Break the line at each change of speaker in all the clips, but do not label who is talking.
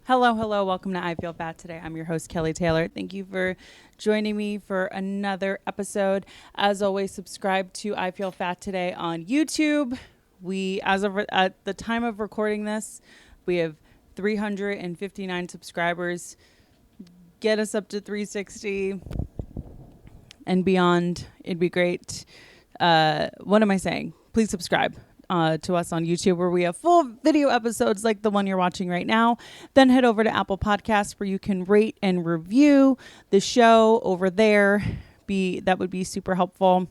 Hello, hello. Welcome to I Feel Fat Today. I'm your host, Kelly Taylor. Thank you for joining me for another episode. As always, subscribe to I Feel Fat Today on YouTube. At the time of recording this, we have 359 subscribers. Get us up to 360 and beyond. It'd be great. What am I saying? Please subscribe to us on YouTube, where we have full video episodes like the one you're watching right now. Then head over to Apple Podcasts, where you can rate and review the show over there. That would be super helpful.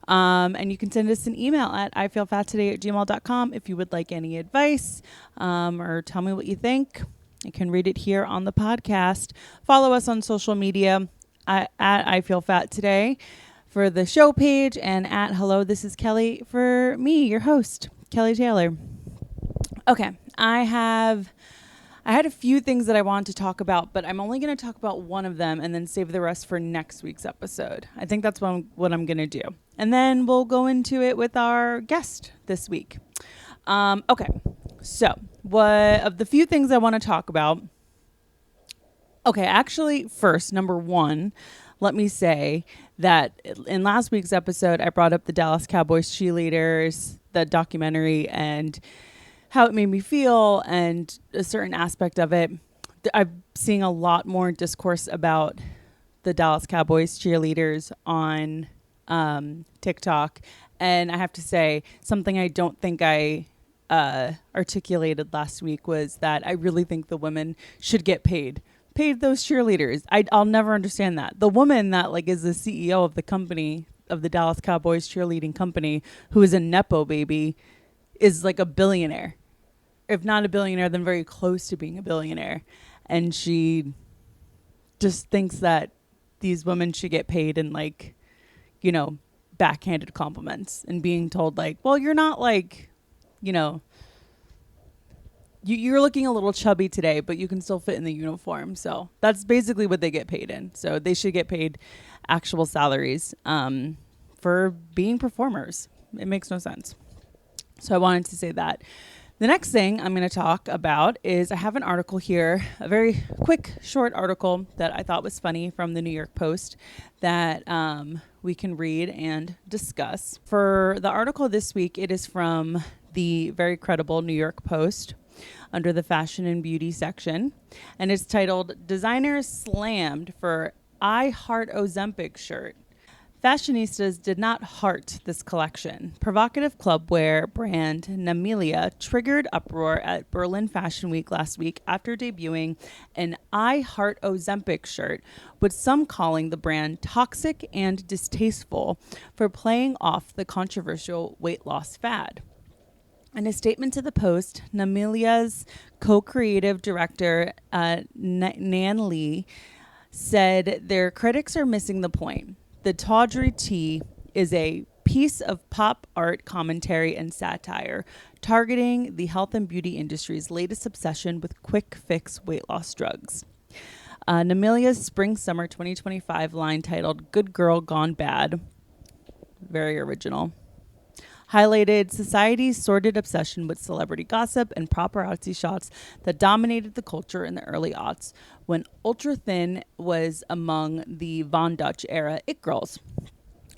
And you can send us an email at ifeelfattoday@gmail.com if you would like any advice or tell me what you think. You can read it here on the podcast. Follow us on social media at I Feel Fat Today for the show page, and at Hello, This is Kelly for me, your host, Kelly Taylor. Okay, I had a few things that I wanted to talk about, but I'm only going to talk about one of them and then save the rest for next week's episode. I think that's what I'm going to do. And then we'll go into it with our guest this week. Okay, so what of the few things I want to talk about? Okay, actually, first, number one, let me say that in last week's episode, I brought up the Dallas Cowboys cheerleaders, the documentary, and how it made me feel and a certain aspect of it. I'm seeing a lot more discourse about the Dallas Cowboys cheerleaders on TikTok. And I have to say, something I don't think I articulated last week was that I really think the women should get paid those cheerleaders. I'll never understand that. The woman that is the CEO of the company, of the Dallas Cowboys cheerleading company, who is a Nepo baby, is like a billionaire. If not a billionaire, then very close to being a billionaire. And she just thinks that these women should get paid in backhanded compliments and being told well, you're not you're looking a little chubby today, but you can still fit in the uniform. So that's basically what they get paid in. So they should get paid actual salaries for being performers. It makes no sense. So I wanted to say that. The next thing I'm going to talk about is I have an article here, a very quick, short article that I thought was funny from the New York Post that we can read and discuss. For the article this week, it is from the very credible New York Post, under the fashion and beauty section, and it's titled "Designers Slammed for I Heart Ozempic Shirt." Fashionistas did not heart this collection. Provocative clubwear brand Namelia triggered uproar at Berlin Fashion Week last week after debuting an I Heart Ozempic shirt, with some calling the brand toxic and distasteful for playing off the controversial weight loss fad. In a statement to the Post, Namelia's co-creative director, Nan Lee, said their critics are missing the point. The tawdry tee is a piece of pop art commentary and satire, targeting the health and beauty industry's latest obsession with quick fix weight loss drugs. Namelia's spring-summer 2025 line, titled "Good Girl Gone Bad," very original, highlighted society's sordid obsession with celebrity gossip and paparazzi shots that dominated the culture in the early aughts, when ultra-thin was among the Von Dutch era it girls.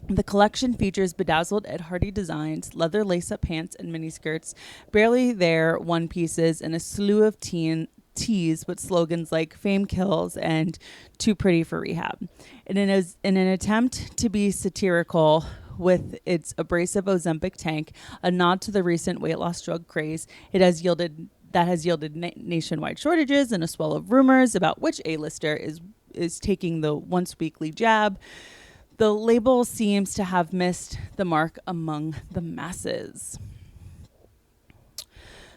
The collection features bedazzled Ed Hardy designs, leather lace-up pants and miniskirts, barely there one pieces, and a slew of tees with slogans like "Fame Kills" and "Too Pretty for Rehab." In an attempt to be satirical with its abrasive Ozempic tank, a nod to the recent weight loss drug craze, has yielded nationwide shortages and a swell of rumors about which A-lister is taking the once weekly jab. The label seems to have missed the mark among the masses.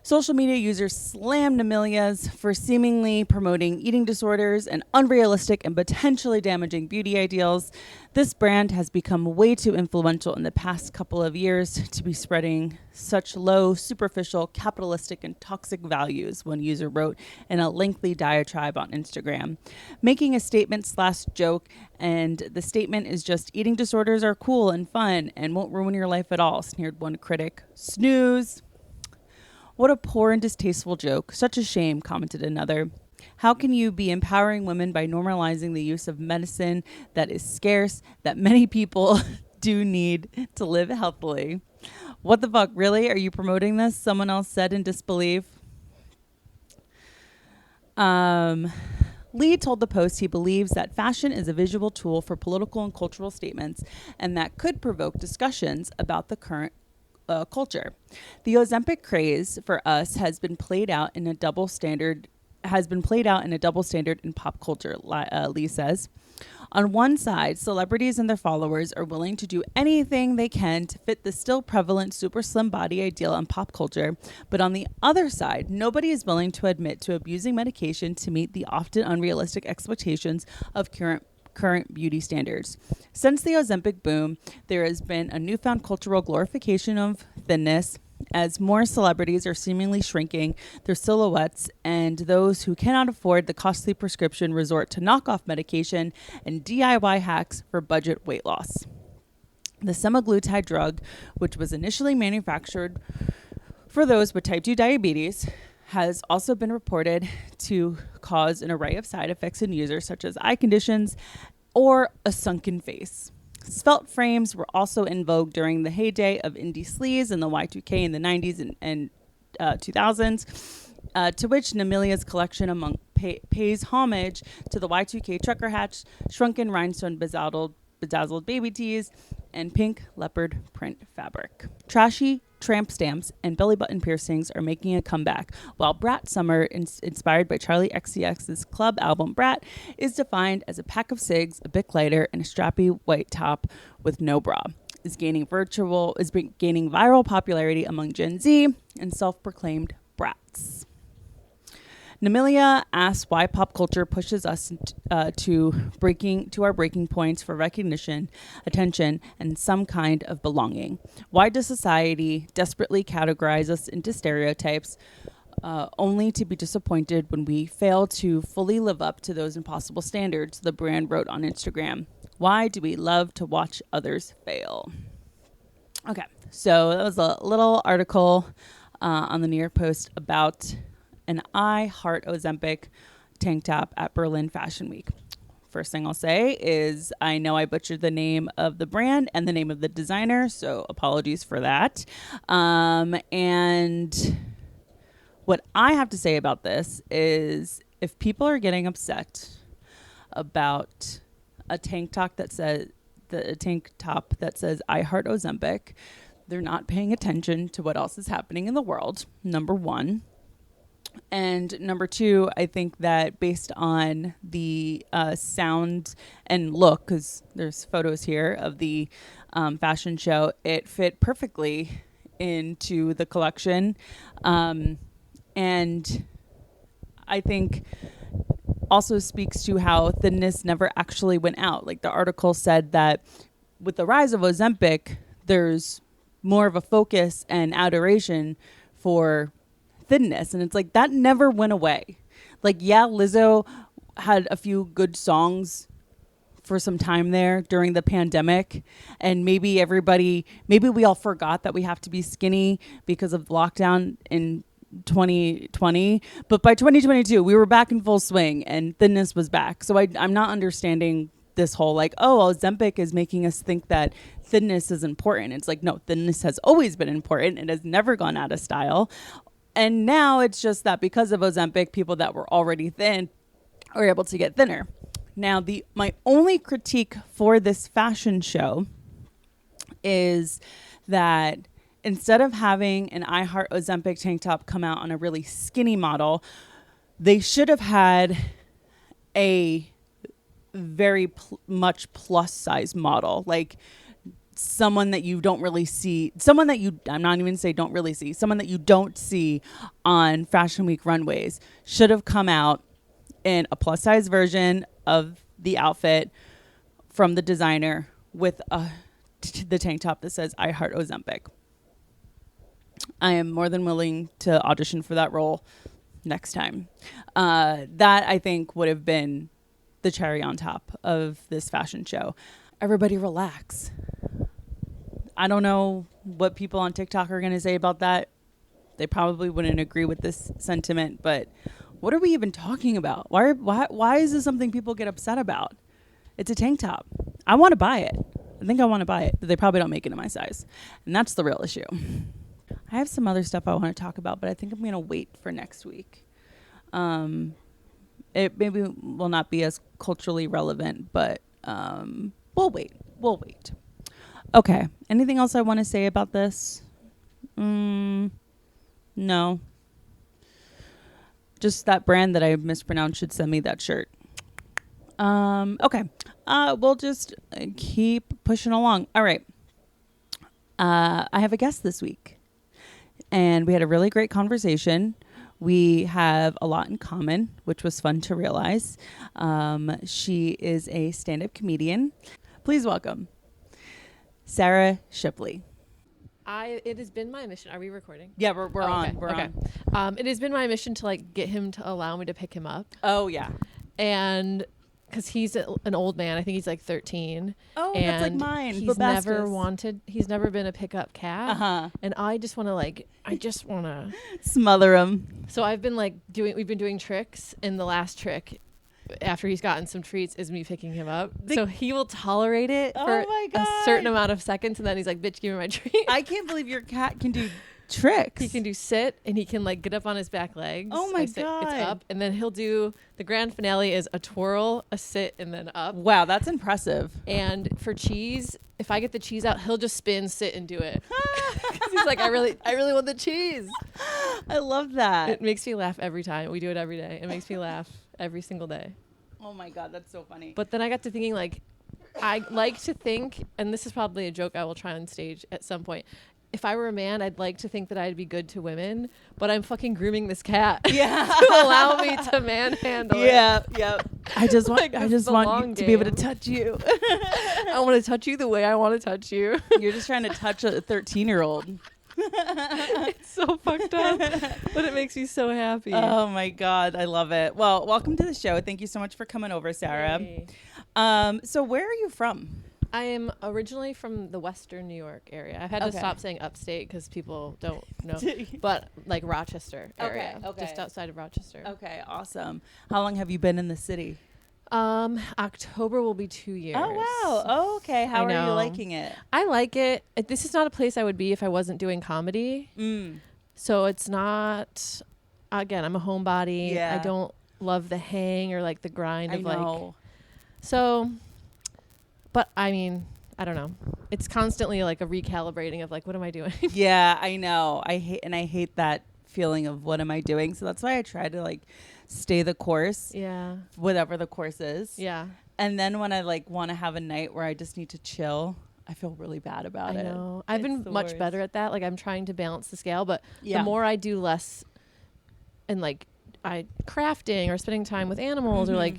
Social media users slammed Namelia's for seemingly promoting eating disorders and unrealistic and potentially damaging beauty ideals. This brand has become way too influential in the past couple of years to be spreading such low, superficial, capitalistic, and toxic values, one user wrote in a lengthy diatribe on Instagram. Making a statement/joke, and the statement is just "eating disorders are cool and fun and won't ruin your life at all," sneered one critic. "Snooze. What a poor and distasteful joke. Such a shame," commented another. How can you be empowering women by normalizing the use of medicine that is scarce, that many people do need to live healthily? What the fuck? Really? Are you promoting this? Someone else said in disbelief. Lee told the Post he believes that fashion is a visual tool for political and cultural statements and that could provoke discussions about the current culture. The Ozempic craze for us has been played out in a double standard in pop culture, Lee says. On one side, celebrities and their followers are willing to do anything they can to fit the still prevalent super slim body ideal in pop culture. But on the other side, nobody is willing to admit to abusing medication to meet the often unrealistic expectations of current beauty standards. Since the Ozempic boom, there has been a newfound cultural glorification of thinness, as more celebrities are seemingly shrinking their silhouettes, and those who cannot afford the costly prescription resort to knockoff medication and DIY hacks for budget weight loss. The semaglutide drug, which was initially manufactured for those with type 2 diabetes, has also been reported to cause an array of side effects in users, such as eye conditions or a sunken face. Svelte frames were also in vogue during the heyday of indie sleaze and the Y2K in the 90s and 2000s, to which Namilia's collection pays homage to the Y2K trucker hats, shrunken rhinestone bedazzled baby tees, and pink leopard print fabric. Trashy tramp stamps and belly button piercings are making a comeback, while Brat Summer, inspired by Charlie XCX's club album Brat, is defined as a pack of cigs, a Bic lighter, and a strappy white top with no bra. Is gaining viral popularity among Gen Z and self-proclaimed brats. Namilia asks why pop culture pushes us to our breaking points for recognition, attention, and some kind of belonging. Why does society desperately categorize us into stereotypes, only to be disappointed when we fail to fully live up to those impossible standards? The brand wrote on Instagram. Why do we love to watch others fail? Okay, so that was a little article on the New York Post about an I Heart Ozempic tank top at Berlin Fashion Week. First thing I'll say is I know I butchered the name of the brand and the name of the designer, so apologies for that. And what I have to say about this is if people are getting upset about a tank top that says I Heart Ozempic, they're not paying attention to what else is happening in the world, number one. And number two, I think that based on the sound and look, because there's photos here of the fashion show, it fit perfectly into the collection. And I think also speaks to how thinness never actually went out. Like the article said that with the rise of Ozempic, there's more of a focus and adoration for thinness, and it's like that never went away. Like, yeah, Lizzo had a few good songs for some time there during the pandemic, and maybe we all forgot that we have to be skinny because of lockdown in 2020, but by 2022 we were back in full swing and thinness was back. So I'm not understanding this whole like, oh, Ozempic is making us think that thinness is important. It's like, no, thinness has always been important. It has never gone out of style. And now it's just that because of Ozempic, people that were already thin are able to get thinner. Now, my only critique for this fashion show is that instead of having an I Heart Ozempic tank top come out on a really skinny model, they should have had a very much plus size model, like someone that you don't really see, someone that you don't see on Fashion Week runways should have come out in a plus size version of the outfit from the designer with the tank top that says I Heart Ozempic. I am more than willing to audition for that role next time. That I think would have been the cherry on top of this fashion show. Everybody relax. I don't know what people on TikTok are going to say about that. They probably wouldn't agree with this sentiment, but What are we even talking about? Why is this something people get upset about? It's a tank top. I want to buy it. I think I want to buy it. But they probably don't make it in my size. And that's the real issue. I have some other stuff I want to talk about, but I think I'm going to wait for next week. It maybe will not be as culturally relevant, but we'll wait. We'll wait. Okay. Anything else I want to say about this? No. Just that brand that I mispronounced should send me that shirt. Okay. We'll just keep pushing along. All right. I have a guest this week, and we had a really great conversation. We have a lot in common, which was fun to realize. She is a stand-up comedian. Please welcome Sara Shipley.
It has been my mission. Are we recording?
Yeah, we're on.
Okay.
We're
okay.
on.
It has been my mission to get him to allow me to pick him up.
Oh yeah.
And because he's an old man, I think he's 13.
Oh,
and
that's like mine.
He's never been a pickup cat. And I just want to
smother him.
So we've been doing tricks, and the last trick after he's gotten some treats is me picking him up. So he will tolerate it for a certain amount of seconds, and then he's like, bitch, give me my treat.
I can't believe your cat can do tricks.
He can do sit, and he can get up on his back legs.
Oh my God.
It's up, and then he'll do the grand finale is a twirl, a sit, and then up.
Wow, that's impressive.
And for cheese, if I get the cheese out, he'll just spin, sit, and do it. Because he's like, I really want the cheese.
I love that.
It makes me laugh every time. We do it every day. It makes me laugh every single day.
Oh my God, that's so funny.
But then I got to thinking, I like to think, and this is probably a joke I will try on stage at some point. If I were a man, I'd like to think that I'd be good to women, but I'm fucking grooming this cat to allow me to manhandle it.
Yeah. I just want you to be able to touch you.
I want to touch you the way I want to touch you.
You're just trying to touch a 13-year-old.
It's so fucked up, but it makes me so happy.
Oh my God, I love it. Well, welcome to the show. Thank you so much for coming over, Sara.
Hey.
So where are you from?
I am originally from the Western New York area. I've had to stop saying upstate because people don't know, but Rochester area, just outside of Rochester.
Okay, awesome. How long have you been in the city?
October will be 2 years.
Oh wow. Oh, okay. How are you liking it?
I like it. This is not a place I would be if I wasn't doing comedy. So it's not. Again, I'm a homebody.
Yeah.
I don't love the hang or the grind of
know.
So. But I mean, I don't know. It's constantly a recalibrating of what am I doing?
Yeah, I know. I hate that feeling of what am I doing. So that's why I try to stay the course.
Yeah.
Whatever the course is.
Yeah.
And then when I want to have a night where I just need to chill, I feel really bad about it.
I know. I've been much better at that. I'm trying to balance the scale, but the more I do less and I crafting or spending time with animals or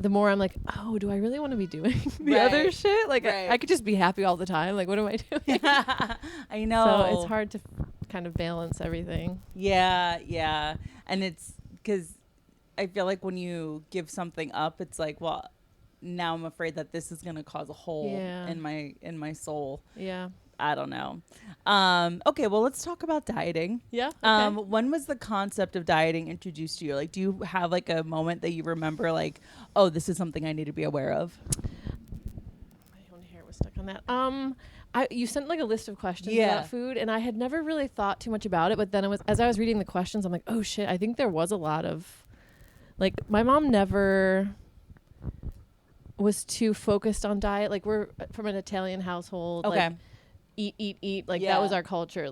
the more I'm oh, do I really want to be doing the other shit? I could just be happy all the time. What am I doing?
I know.
So it's hard to kind of balance everything.
Yeah. And it's because I feel like when you give something up, it's well, now I'm afraid that this is going to cause a hole in my soul.
Yeah.
I don't know. Okay, well, let's talk about dieting.
Yeah. Okay.
When was the concept of dieting introduced to you? Do you have a moment that you remember oh, this is something I need to be aware of?
My own hair was stuck on that. You sent a list of questions about food, and I had never really thought too much about it. But then as I was reading the questions, I'm oh shit, I think there was a lot of my mom never was too focused on diet. We're from an Italian household.
Okay.
Eat. That was our culture.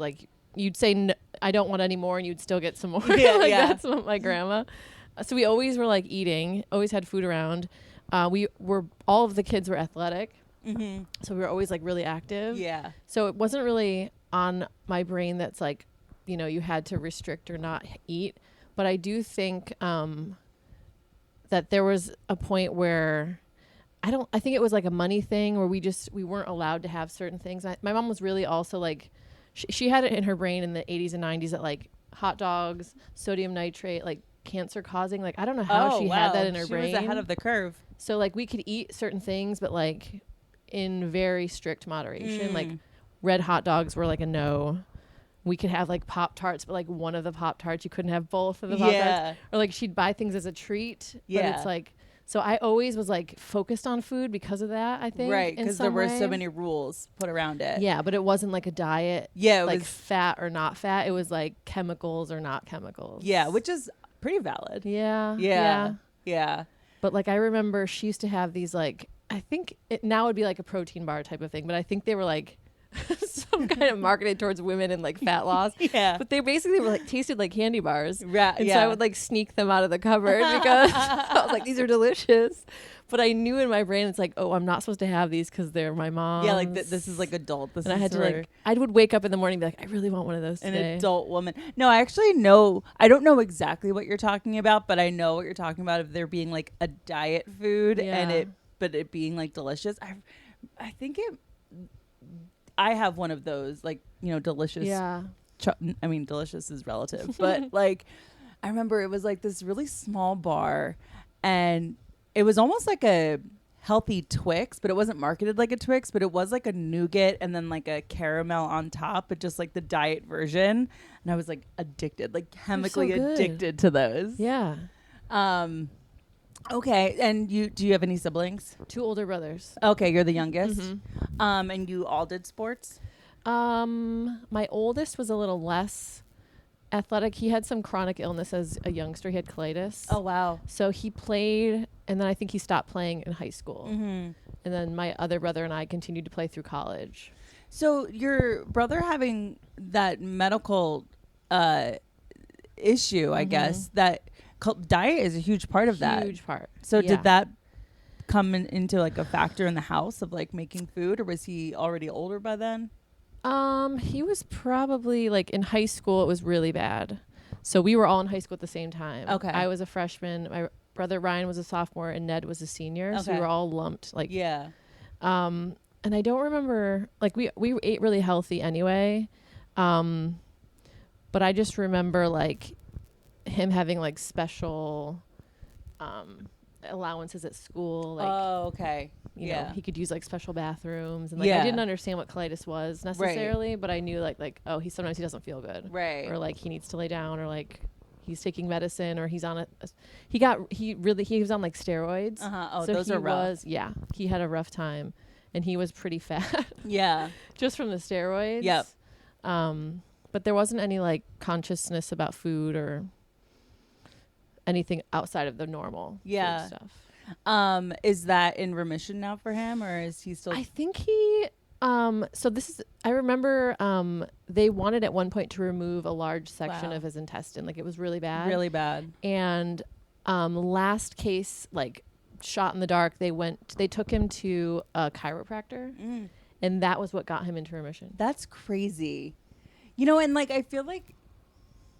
You'd say, no, I don't want any more, and you'd still get some more. That's what my grandma. So we always were eating, always had food around. All of the kids were athletic. Mm-hmm. So we were always really active. Yeah. So it wasn't really on my brain that's you had to restrict or not eat. But I do think that there was a point where I think it was a money thing where we weren't allowed to have certain things. My mom was really also she had it in her brain in the 80s and 90s that hot dogs, sodium nitrate, cancer causing, I don't know how she had that in her brain.
She was ahead of the curve.
So we could eat certain things, but in very strict moderation. Red hot dogs were a no. we could have like Pop-Tarts, but like one of the Pop-Tarts, you couldn't have both of the Pop-Tarts. Or like she'd buy things as a treat. But it's like, so I always was like focused on food because of that, I think.
Right, because there were so many rules put around it.
Yeah, but it wasn't like a diet.
Yeah, it
like
was
fat or not fat. It was like chemicals or not chemicals.
Yeah, which is pretty valid.
Yeah. But like I remember she used to have these like, I think now it would be like a protein bar type of thing, but I think they were like some kind of marketed towards women and like fat loss. But they basically were like tasted like candy bars. And so I would like sneak them out of the cupboard because I was like, these are delicious. But I knew in my brain, it's like, oh, I'm not supposed to have these because they're my mom's.
Yeah, like this is like adult.
And I had to like, I would wake up in the morning and be like, I really want one of those today.
An adult woman. No, I actually know, I don't know exactly what you're talking about, but I know what you're talking about of there being like a diet food but it being like delicious. I think I have one of those, like, you know, delicious.
Yeah.
I mean, delicious is relative, but like, I remember it was like this really small bar, and it was almost like a healthy Twix, but it wasn't marketed like a Twix, but it was like a nougat and then like a caramel on top, but just like the diet version. And I was like addicted, like chemically addicted to those.
Yeah.
Okay. And do you have any siblings?
2 older brothers.
Okay. You're the youngest. And you all did sports?
My oldest was a little less athletic. He had some chronic illness as a youngster. He had colitis.
Oh, wow.
So he played, and then I think he stopped playing in high school. And then my other brother and I continued to play through college.
So your brother having that medical issue, I guess, that diet is a huge part of that.
Huge part.
So did that come into like a factor in the house of like making food, or was he already older by then?
He was probably like in high school. It was really bad. So we were all in high school at the same time.
Okay.
I was a freshman. My brother Ryan was a sophomore and Ned was a senior. Okay. So we were all lumped. Like, yeah. And I don't remember, like we ate really healthy anyway. But I just remember like him having like special, allowances at school. Like,
oh, okay.
You know, he could use like special bathrooms, and like I didn't understand what colitis was necessarily, but I knew like oh, sometimes he doesn't feel good, right? Or like he needs to lay down, or like he's taking medicine, or he's on he was on like steroids.
Oh, so those are rough.
He had a rough time, and he was pretty fat. Just from the steroids.
Yep.
But there wasn't any like consciousness about food or anything outside of the normal food stuff.
Is that in remission now for him, or is he still?
I think he. So this is. I remember. They wanted at one point to remove a large section of his intestine. Like it was really bad.
Really bad.
And last case, like shot in the dark. They took him to a chiropractor, and that was what got him into remission.
That's crazy. You know, and like I feel like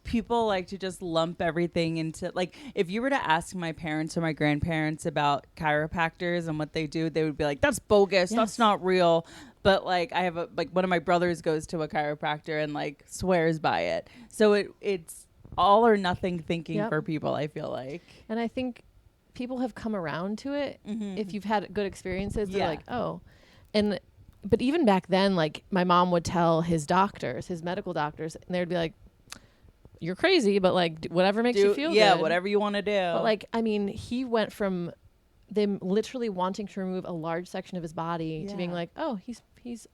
people like to just lump everything into, like, if you were to ask my parents or my grandparents about chiropractors and what they do, they would be like, that's bogus. That's not real. But like I have one of my brothers goes to a chiropractor and like swears by it. So it's all or nothing thinking for people, I feel like.
And I think people have come around to it. If you've had good experiences, they're like, oh. But even back then, like my mom would tell his medical doctors, and they'd be like, you're crazy, but like whatever makes you feel good.
Yeah, whatever you want to do.
But like, I mean, he went from them literally wanting to remove a large section of his body to being like, oh, he's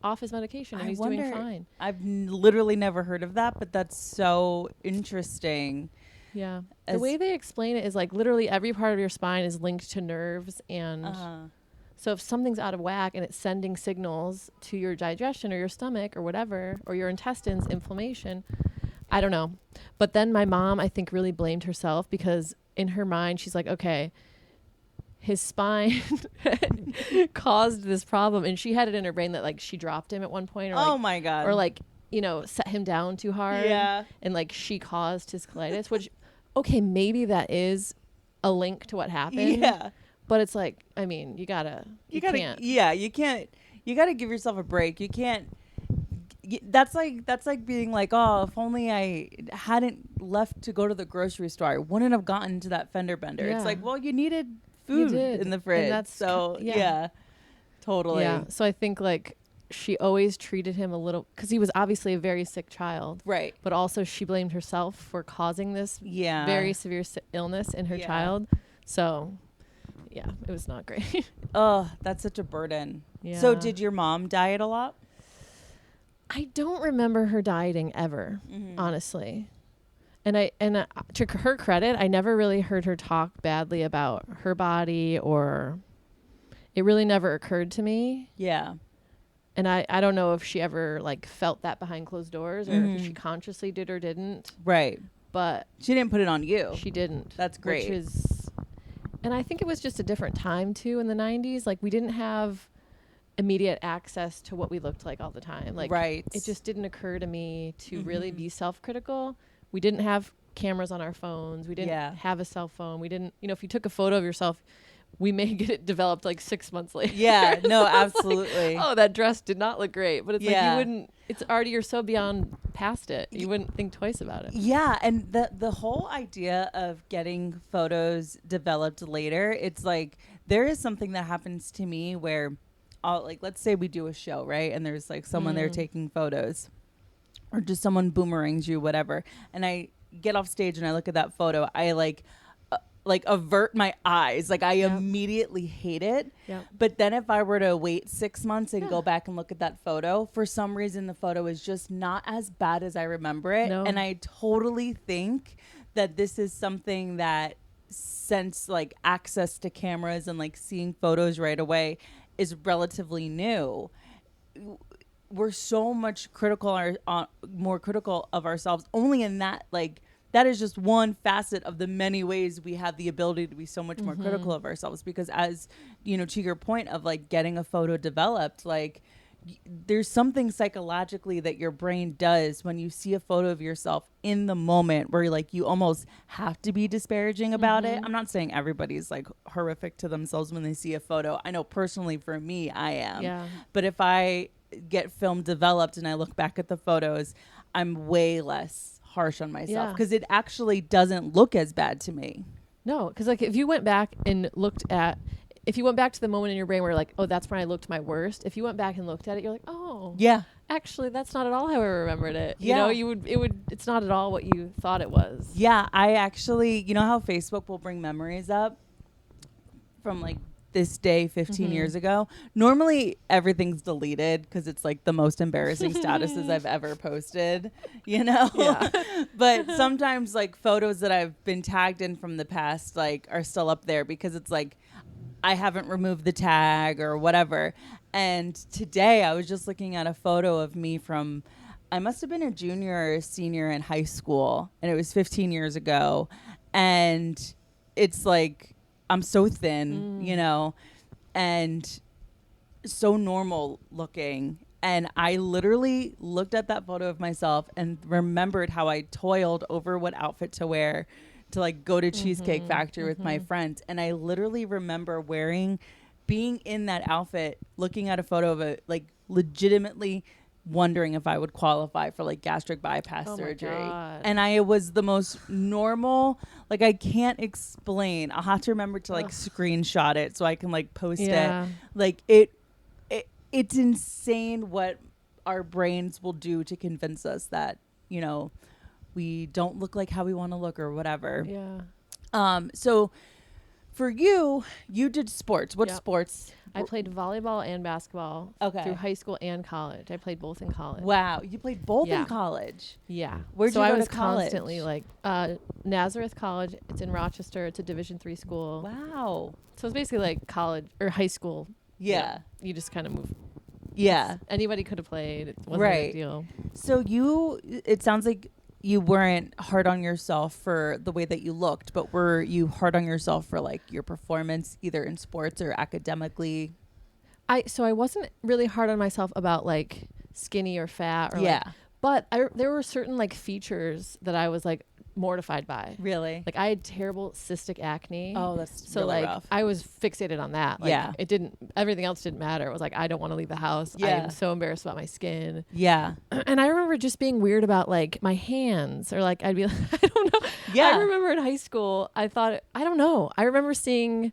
off his medication and he's doing fine.
I've literally never heard of that, but that's so interesting.
Yeah. The way they explain it is like literally every part of your spine is linked to nerves, and so if something's out of whack and it's sending signals to your digestion or your stomach or whatever, or your intestines, inflammation, I don't know. But then my mom, I think, really blamed herself, because in her mind, she's like, okay, his spine caused this problem. And she had it in her brain that like she dropped him at one point. Or,
oh my God.
Or like, you know, set him down too hard. Yeah. And like she caused his colitis, which, okay, maybe that is a link to what happened. Yeah. But it's like, I mean, you can't.
Yeah, you can't. You gotta give yourself a break. You can't. That's like being like, oh, if only I hadn't left to go to the grocery store, I wouldn't have gotten to that fender bender. It's like, well, you needed food in the fridge. And that's totally.
Yeah. So I think like she always treated him a little, because he was obviously a very sick child.
Right.
But also she blamed herself for causing this very severe illness in her child. So, yeah, it was not great.
Oh, that's such a burden.
Yeah.
So did your mom diet a lot?
I don't remember her dieting ever, honestly. And to her credit, I never really heard her talk badly about her body, or it really never occurred to me.
Yeah.
And I don't know if she ever like felt that behind closed doors, or if she consciously did or didn't.
Right.
But
she didn't put it on you.
She didn't.
That's great.
And I think it was just a different time too in the 90s. Like we didn't have immediate access to what we looked like all the time. Like it just didn't occur to me to really be self-critical. We didn't have cameras on our phones. We didn't have a cell phone. We didn't, if you took a photo of yourself, we may get it developed like 6 months later.
Yeah, no, absolutely.
Oh, that dress did not look great. But it's like you wouldn't, it's already, you're so beyond past it. You wouldn't think twice about it.
Yeah, and the whole idea of getting photos developed later, it's like there is something that happens to me where let's say we do a show, right? And there's like someone there taking photos, or just someone boomerangs you, whatever. And I get off stage and I look at that photo. I like avert my eyes. Like I immediately hate it.
Yep.
But then if I were to wait 6 months and go back and look at that photo, for some reason the photo is just not as bad as I remember it.
No.
And I totally think that this is something that, since like access to cameras and like seeing photos right away is relatively new, we're so much more critical of ourselves only in that, like, that is just one facet of the many ways we have the ability to be so much more critical of ourselves. Because as to your point of like getting a photo developed, like there's something psychologically that your brain does when you see a photo of yourself in the moment where like you almost have to be disparaging about it. I'm not saying everybody's like horrific to themselves when they see a photo. I know personally for me, I am.
Yeah.
But if I get film developed and I look back at the photos, I'm way less harsh on myself because it actually doesn't look as bad to me.
No, because like if you went back and if you went back to the moment in your brain where like, oh, that's when I looked my worst. If you went back and looked at it, you're like, oh,
yeah,
actually, that's not at all how I remembered it. Yeah. It's not at all what you thought it was.
Yeah, I actually, how Facebook will bring memories up from like this day 15 years ago. Normally everything's deleted because it's like the most embarrassing statuses I've ever posted,
Yeah.
But sometimes like photos that I've been tagged in from the past like are still up there because it's like I haven't removed the tag or whatever. And today I was just looking at a photo of me from, I must have been a junior or a senior in high school, and it was 15 years ago. And it's like, I'm so thin, and so normal looking. And I literally looked at that photo of myself and remembered how I toiled over what outfit to wear to like go to Cheesecake Factory with my friends. And I literally remember being in that outfit, looking at a photo of it, like legitimately wondering if I would qualify for like gastric bypass surgery. And I was the most normal, like I can't explain. I'll have to remember to like screenshot it so I can like post it. Like it's insane what our brains will do to convince us that, we don't look like how we want to look or whatever.
Yeah.
So for you did sports. What sports?
I played volleyball and basketball through high school and college. I played both in college.
Wow. You played both in college?
Yeah.
Where'd you go
I was
to college?
Constantly like Nazareth College. It's in Rochester. It's a Division III school.
Wow.
So it's basically like college or high school.
Yeah.
You just kind of move.
Yeah.
Anybody could have played. It wasn't a big deal.
So it sounds like you weren't hard on yourself for the way that you looked, but were you hard on yourself for like your performance either in sports or academically?
I wasn't really hard on myself about like skinny or fat or but there were certain like features that I was like mortified by.
Really?
Like I had terrible cystic acne.
Oh, that's
so
really
like
rough.
I was fixated on that. Like everything else didn't matter. It was like I don't want to leave the house. I am so embarrassed about my skin.
Yeah.
And I remember just being weird about like my hands, or like I'd be like, I don't know.
Yeah.
I remember in high school, I don't know. I remember seeing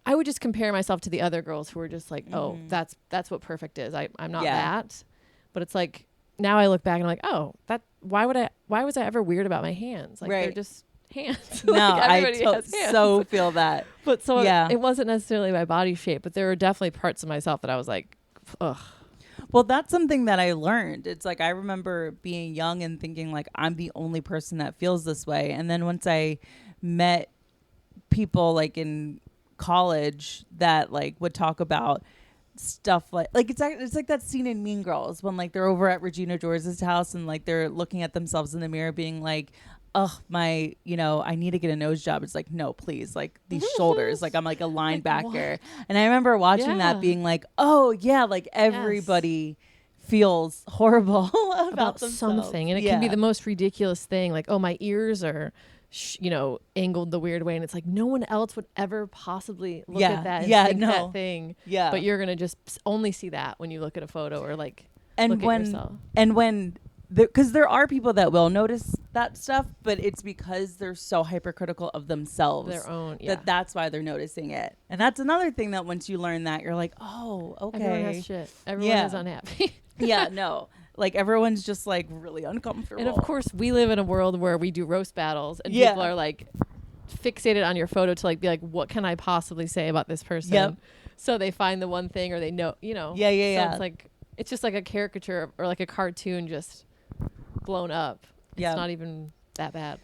I would just compare myself to the other girls who were just like, oh, that's what perfect is. I'm not that. But it's like, now I look back and I'm like, oh, why was I ever weird about my hands? Like they're just hands.
No,
like
I so feel that.
But it wasn't necessarily my body shape, but there were definitely parts of myself that I was like, ugh.
Well, that's something that I learned. It's like I remember being young and thinking like I'm the only person that feels this way. And then once I met people like in college that like would talk about stuff like it's like that scene in Mean Girls when like they're over at Regina George's house and like they're looking at themselves in the mirror being like, oh, I need to get a nose job. It's like, no, please, like these shoulders, like I'm like a linebacker. Like, and I remember watching that being like, oh yeah, like everybody feels horrible about
something. And it can be the most ridiculous thing. Like, oh, my ears are, angled the weird way. And it's like, no one else would ever possibly look at that and think that thing. Yeah. But you're going to just only see that when you look at a photo or like look at yourself.
And when because there are people that will notice that stuff, but it's because they're so hypercritical of themselves,
their own,
that's why they're noticing it. And that's another thing that once you learn that, you're like, oh, okay.
Everyone has shit. Everyone is unhappy.
No. Like everyone's just like really uncomfortable.
And of course, we live in a world where we do roast battles, and people are like fixated on your photo to like be like, what can I possibly say about this person? Yep. So they find the one thing, or they know, So it's like it's just like a caricature or like a cartoon just blown up. It's not even that bad.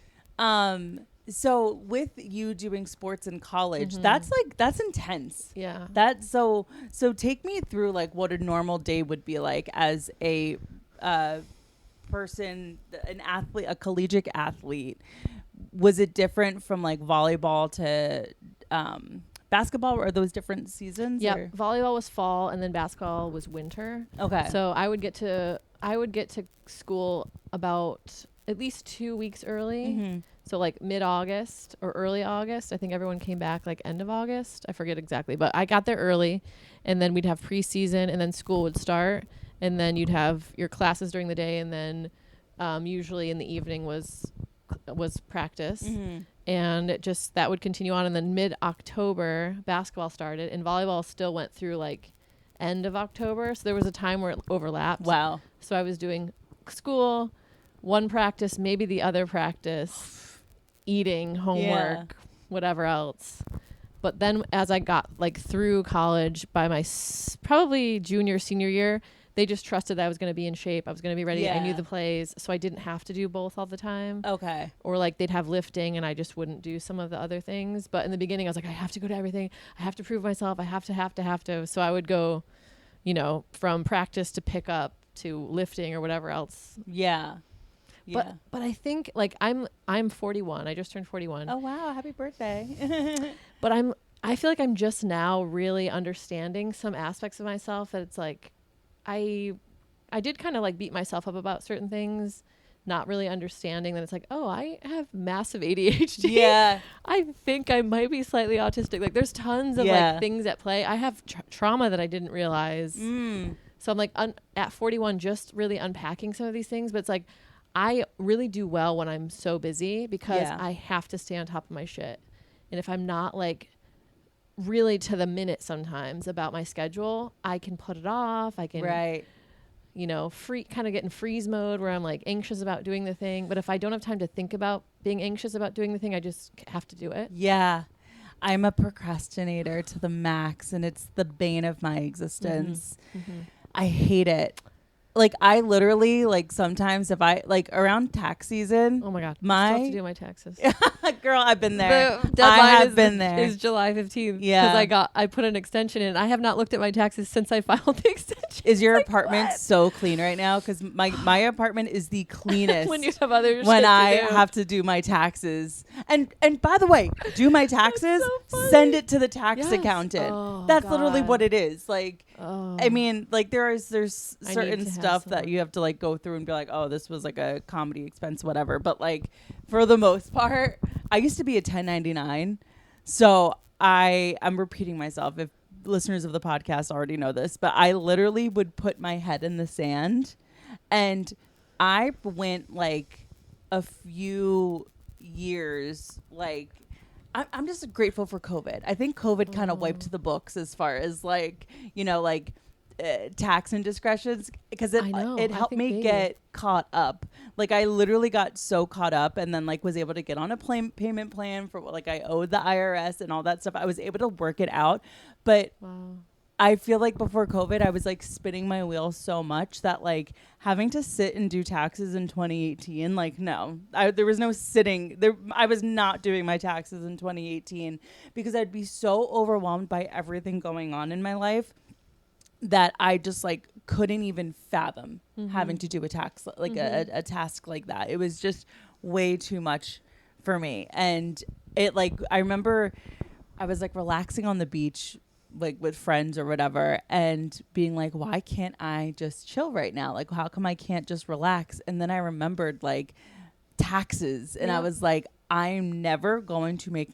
So with you doing sports in college, that's intense.
Yeah.
That's so take me through like what a normal day would be like as a person, an athlete, a collegiate athlete. Was it different from like volleyball to basketball? Or are those different seasons?
Yeah, volleyball was fall and then basketball was winter. Okay. So I would get to school about at least 2 weeks early. So like mid-August or early August. I think everyone came back like end of August. I forget exactly, but I got there early, and then we'd have preseason, and then school would start, and then you'd have your classes during the day, and then usually in the evening was practice. And that would continue on, and then mid-October basketball started, and volleyball still went through like end of October. So there was a time where it overlapped.
Wow.
So I was doing school, one practice, maybe the other practice, eating, homework, whatever else. But then as I got like through college by my probably junior, senior year, they just trusted that I was going to be in shape. I was going to be ready. I knew the plays, so I didn't have to do both all the time. Okay. Or like they'd have lifting and I just wouldn't do some of the other things. But in the beginning I was like, I have to go to everything. I have to prove myself. I have to. So I would go, from practice to pick up to lifting or whatever else. Yeah. But I think like I'm 41. I just turned 41.
Oh wow, happy birthday.
But I feel like I'm just now really understanding some aspects of myself that it's like I did kind of like beat myself up about certain things, not really understanding that it's like, oh, I have massive ADHD. Yeah. I think I might be slightly autistic. Like there's tons of like things at play. I have trauma that I didn't realize. So I'm like at 41 just really unpacking some of these things, but it's like I really do well when I'm so busy because I have to stay on top of my shit. And if I'm not like really to the minute sometimes about my schedule, I can put it off. I can, kind of get in freeze mode where I'm like anxious about doing the thing. But if I don't have time to think about being anxious about doing the thing, I just have to do it.
Yeah. I'm a procrastinator to the max, and it's the bane of my existence. I hate it. Like I literally like sometimes if I like around tax season.
Oh my God. I still have to do my taxes.
Girl, I've been there. I have been there.
Is July 15th. Yeah. Because I put an extension in. I have not looked at my taxes since I filed the extension.
Is your apartment so clean right now? Because my apartment is the cleanest.
When you have other
when I have to do my taxes. And by the way, do my taxes, send it to the tax accountant. Oh, that's literally what it is. Like I mean, like there's certain stuff that you have to like go through and be like, oh, this was like a comedy expense, whatever. But like for the most part, I used to be a 1099. So I'm repeating myself if listeners of the podcast already know this, but I literally would put my head in the sand, and I went like a few years like I'm just grateful for COVID. I think COVID kind of wiped the books as far as like, like tax indiscretions, because it helped me get caught up. Like I literally got so caught up, and then like was able to get on a payment plan for what like I owed the IRS and all that stuff. I was able to work it out, but I feel like before COVID, I was like spinning my wheels so much that like having to sit and do taxes in 2018, like no, there was no sitting there. I was not doing my taxes in 2018 because I'd be so overwhelmed by everything going on in my life that I just like couldn't even fathom having to do a tax, like a task like that. It was just way too much for me. And it like, I remember I was like relaxing on the beach, like with friends or whatever, and being like, why can't I just chill right now? Like, how come I can't just relax? And then I remembered like taxes, and I was like, I'm never going to make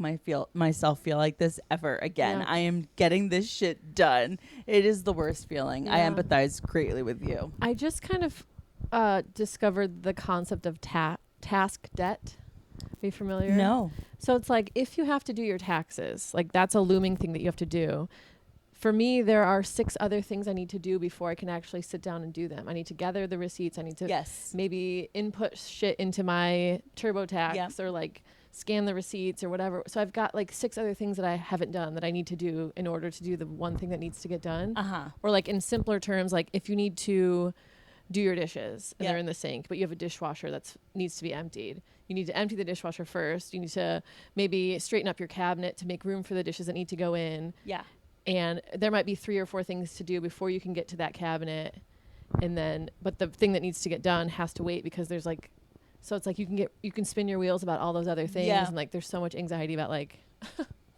myself feel like this ever again. I am getting this shit done. It is the worst feeling. I empathize greatly with you.
I just kind of discovered the concept of task debt. Are you familiar?
No.
So it's like if you have to do your taxes, like that's a looming thing that you have to do. For me, there are 6 other things I need to do before I can actually sit down and do them. I need to gather the receipts. I need to maybe input shit into my TurboTax or like scan the receipts or whatever. So I've got like 6 other things that I haven't done that I need to do in order to do the one thing that needs to get done. Or like in simpler terms, like if you need to do your dishes and they're in the sink, but you have a dishwasher that needs to be emptied. You need to empty the dishwasher first. You need to maybe straighten up your cabinet to make room for the dishes that need to go in. Yeah. And there might be 3 or 4 things to do before you can get to that cabinet. And then, but the thing that needs to get done has to wait because there's like, so it's like you can spin your wheels about all those other things. And like, there's so much anxiety about like,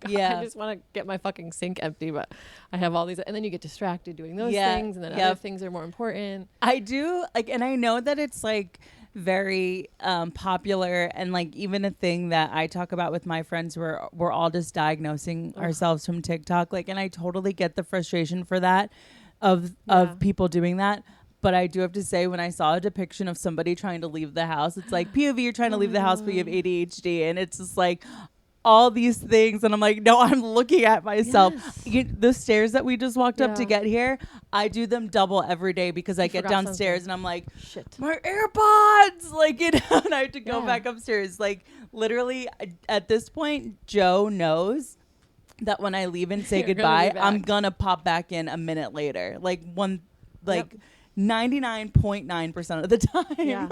God, I just want to get my fucking sink empty, but I have all these, and then you get distracted doing those things. And then other things are more important.
I do like, and I know that it's like very popular and like even a thing that I talk about with my friends where we're all just diagnosing ourselves from TikTok. Like, and I totally get the frustration for that of people doing that. But I do have to say, when I saw a depiction of somebody trying to leave the house, it's like POV, you're trying to leave the house, but you have ADHD. And it's just like all these things. And I'm like, no, I'm looking at myself. The stairs that we just walked up to get here, I do them double every day because I get downstairs and I'm like, shit, my AirPods, like, and I have to go back upstairs. Like, literally at this point, Joe knows that when I leave and say goodbye, I'm gonna pop back in a minute later. Like 99.9% of the time. Yeah.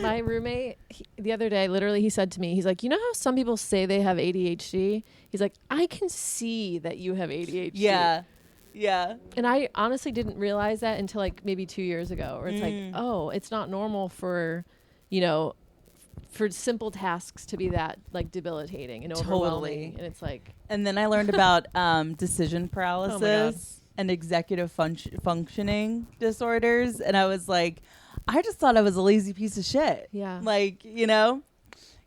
My roommate, the other day, literally, he said to me, he's like, you know how some people say they have ADHD? He's like, I can see that you have ADHD. Yeah. Yeah. And I honestly didn't realize that until like maybe 2 years ago, where it's like, oh, it's not normal for, for simple tasks to be that like debilitating and overwhelming. And it's like.
And then I learned about decision paralysis. And executive functioning disorders. And I was like, I just thought I was a lazy piece of shit. Yeah. Like,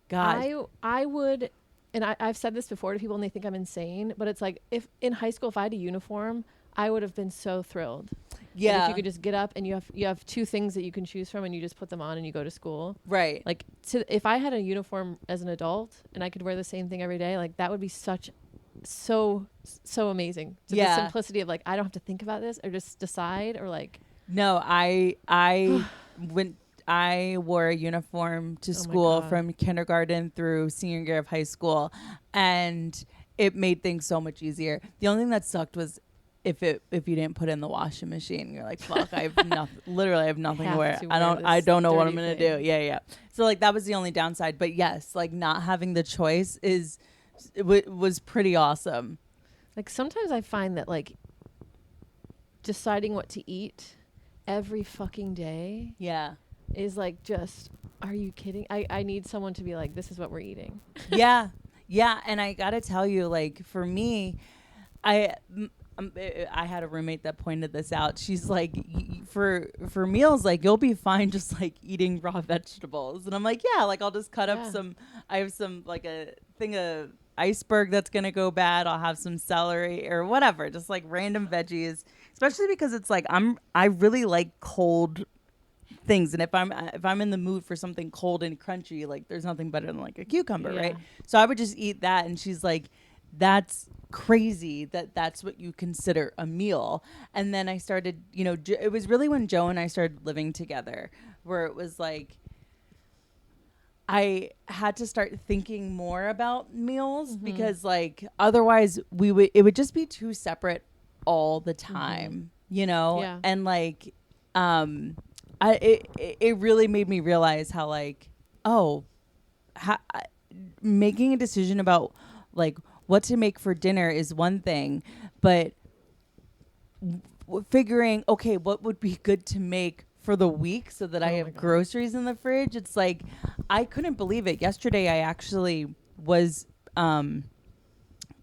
God.
I would, and I've said this before to people and they think I'm insane, but it's like if in high school, if I had a uniform, I would have been so thrilled. Yeah. If you could just get up and you have 2 things that you can choose from and you just put them on and you go to school. Right. Like if I had a uniform as an adult and I could wear the same thing every day, like that would be so amazing. The simplicity of like, I don't have to think about this or just decide or like.
No, I wore a uniform to school from kindergarten through senior year of high school, and it made things so much easier. The only thing that sucked was if you didn't put it in the washing machine. You're like, fuck, I have nothing. Literally, I have nothing to wear. I don't know what I'm gonna do. Yeah. So like that was the only downside. But yes, like not having the choice was pretty awesome.
Like sometimes I find that like deciding what to eat every fucking day is like just, are you kidding? I need someone to be like, this is what we're eating. Yeah. And I gotta tell you, like for me,
I had a roommate that pointed this out. She's like, for meals, like you'll be fine just like eating raw vegetables. And I'm like, yeah, like I'll just cut up I have some like a thing of iceberg that's gonna go bad. I'll have some celery or whatever, just like random veggies, especially because it's like I really like cold things. And if I'm in the mood for something cold and crunchy, like there's nothing better than like a cucumber, right? So I would just eat that. And she's like, that's crazy that that's what you consider a meal. And then I started, it was really when Joe and I started living together where it was like I had to start thinking more about meals because like otherwise it would just be too separate all the time,
Yeah.
And like it really made me realize how like making a decision about like what to make for dinner is one thing, but figuring okay what would be good to make for the week so that I have groceries in the fridge. It's like I couldn't believe it. Yesterday I actually was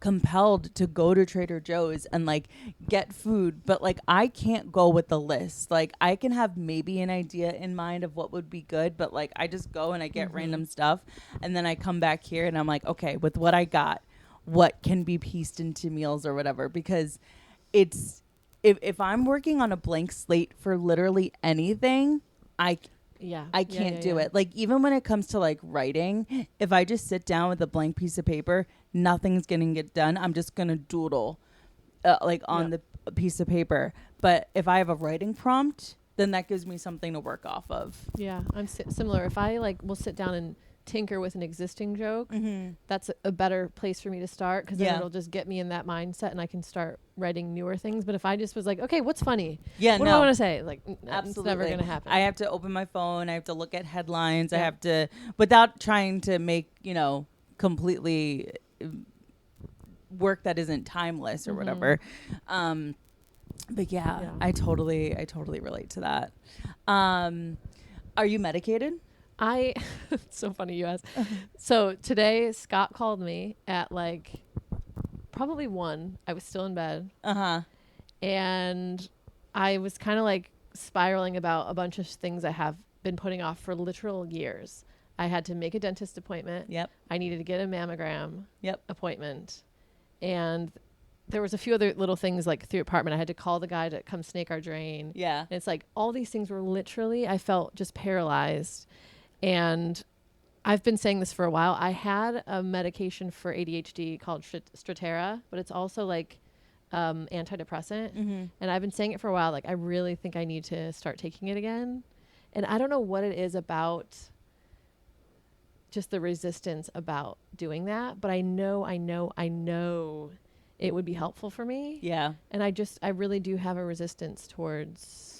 compelled to go to Trader Joe's and like get food, but like I can't go with the list. Like I can have maybe an idea in mind of what would be good, but like I just go and I get random stuff and then I come back here and I'm like, okay, with what I got, what can be pieced into meals or whatever, because it's if I'm working on a blank slate for literally anything, I can't do it. Like even when it comes to like writing, if I just sit down with a blank piece of paper, nothing's going to get done. I'm just going to doodle on the piece of paper. But if I have a writing prompt, then that gives me something to work off of.
Yeah, I'm similar. If I like will sit down and tinker with an existing joke, that's a better place for me to start because then it'll just get me in that mindset and I can start writing newer things. But if I just was like, okay, what's funny? What do I want to say? Like, absolutely. It's never going to happen.
I have to open my phone. I have to look at headlines. I have to, without trying to make, completely work that isn't timeless or whatever. But I totally relate to that. Are you medicated?
It's so funny you ask. So today Scott called me at like probably 1. I was still in bed. And I was kind of like spiraling about a bunch of things I have been putting off for literal years. I had to make a dentist appointment.
Yep.
I needed to get a mammogram appointment. And there was a few other little things like through apartment. I had to call the guy to come snake our drain.
Yeah.
And it's like all these things were literally, I felt just paralyzed. And I've been saying this for a while. I had a medication for ADHD called Strattera, but it's also like antidepressant. And I've been saying it for a while. Like, I really think I need to start taking it again. And I don't know what it is about just the resistance about doing that. But I know it would be helpful for me.
Yeah.
And I really do have a resistance towards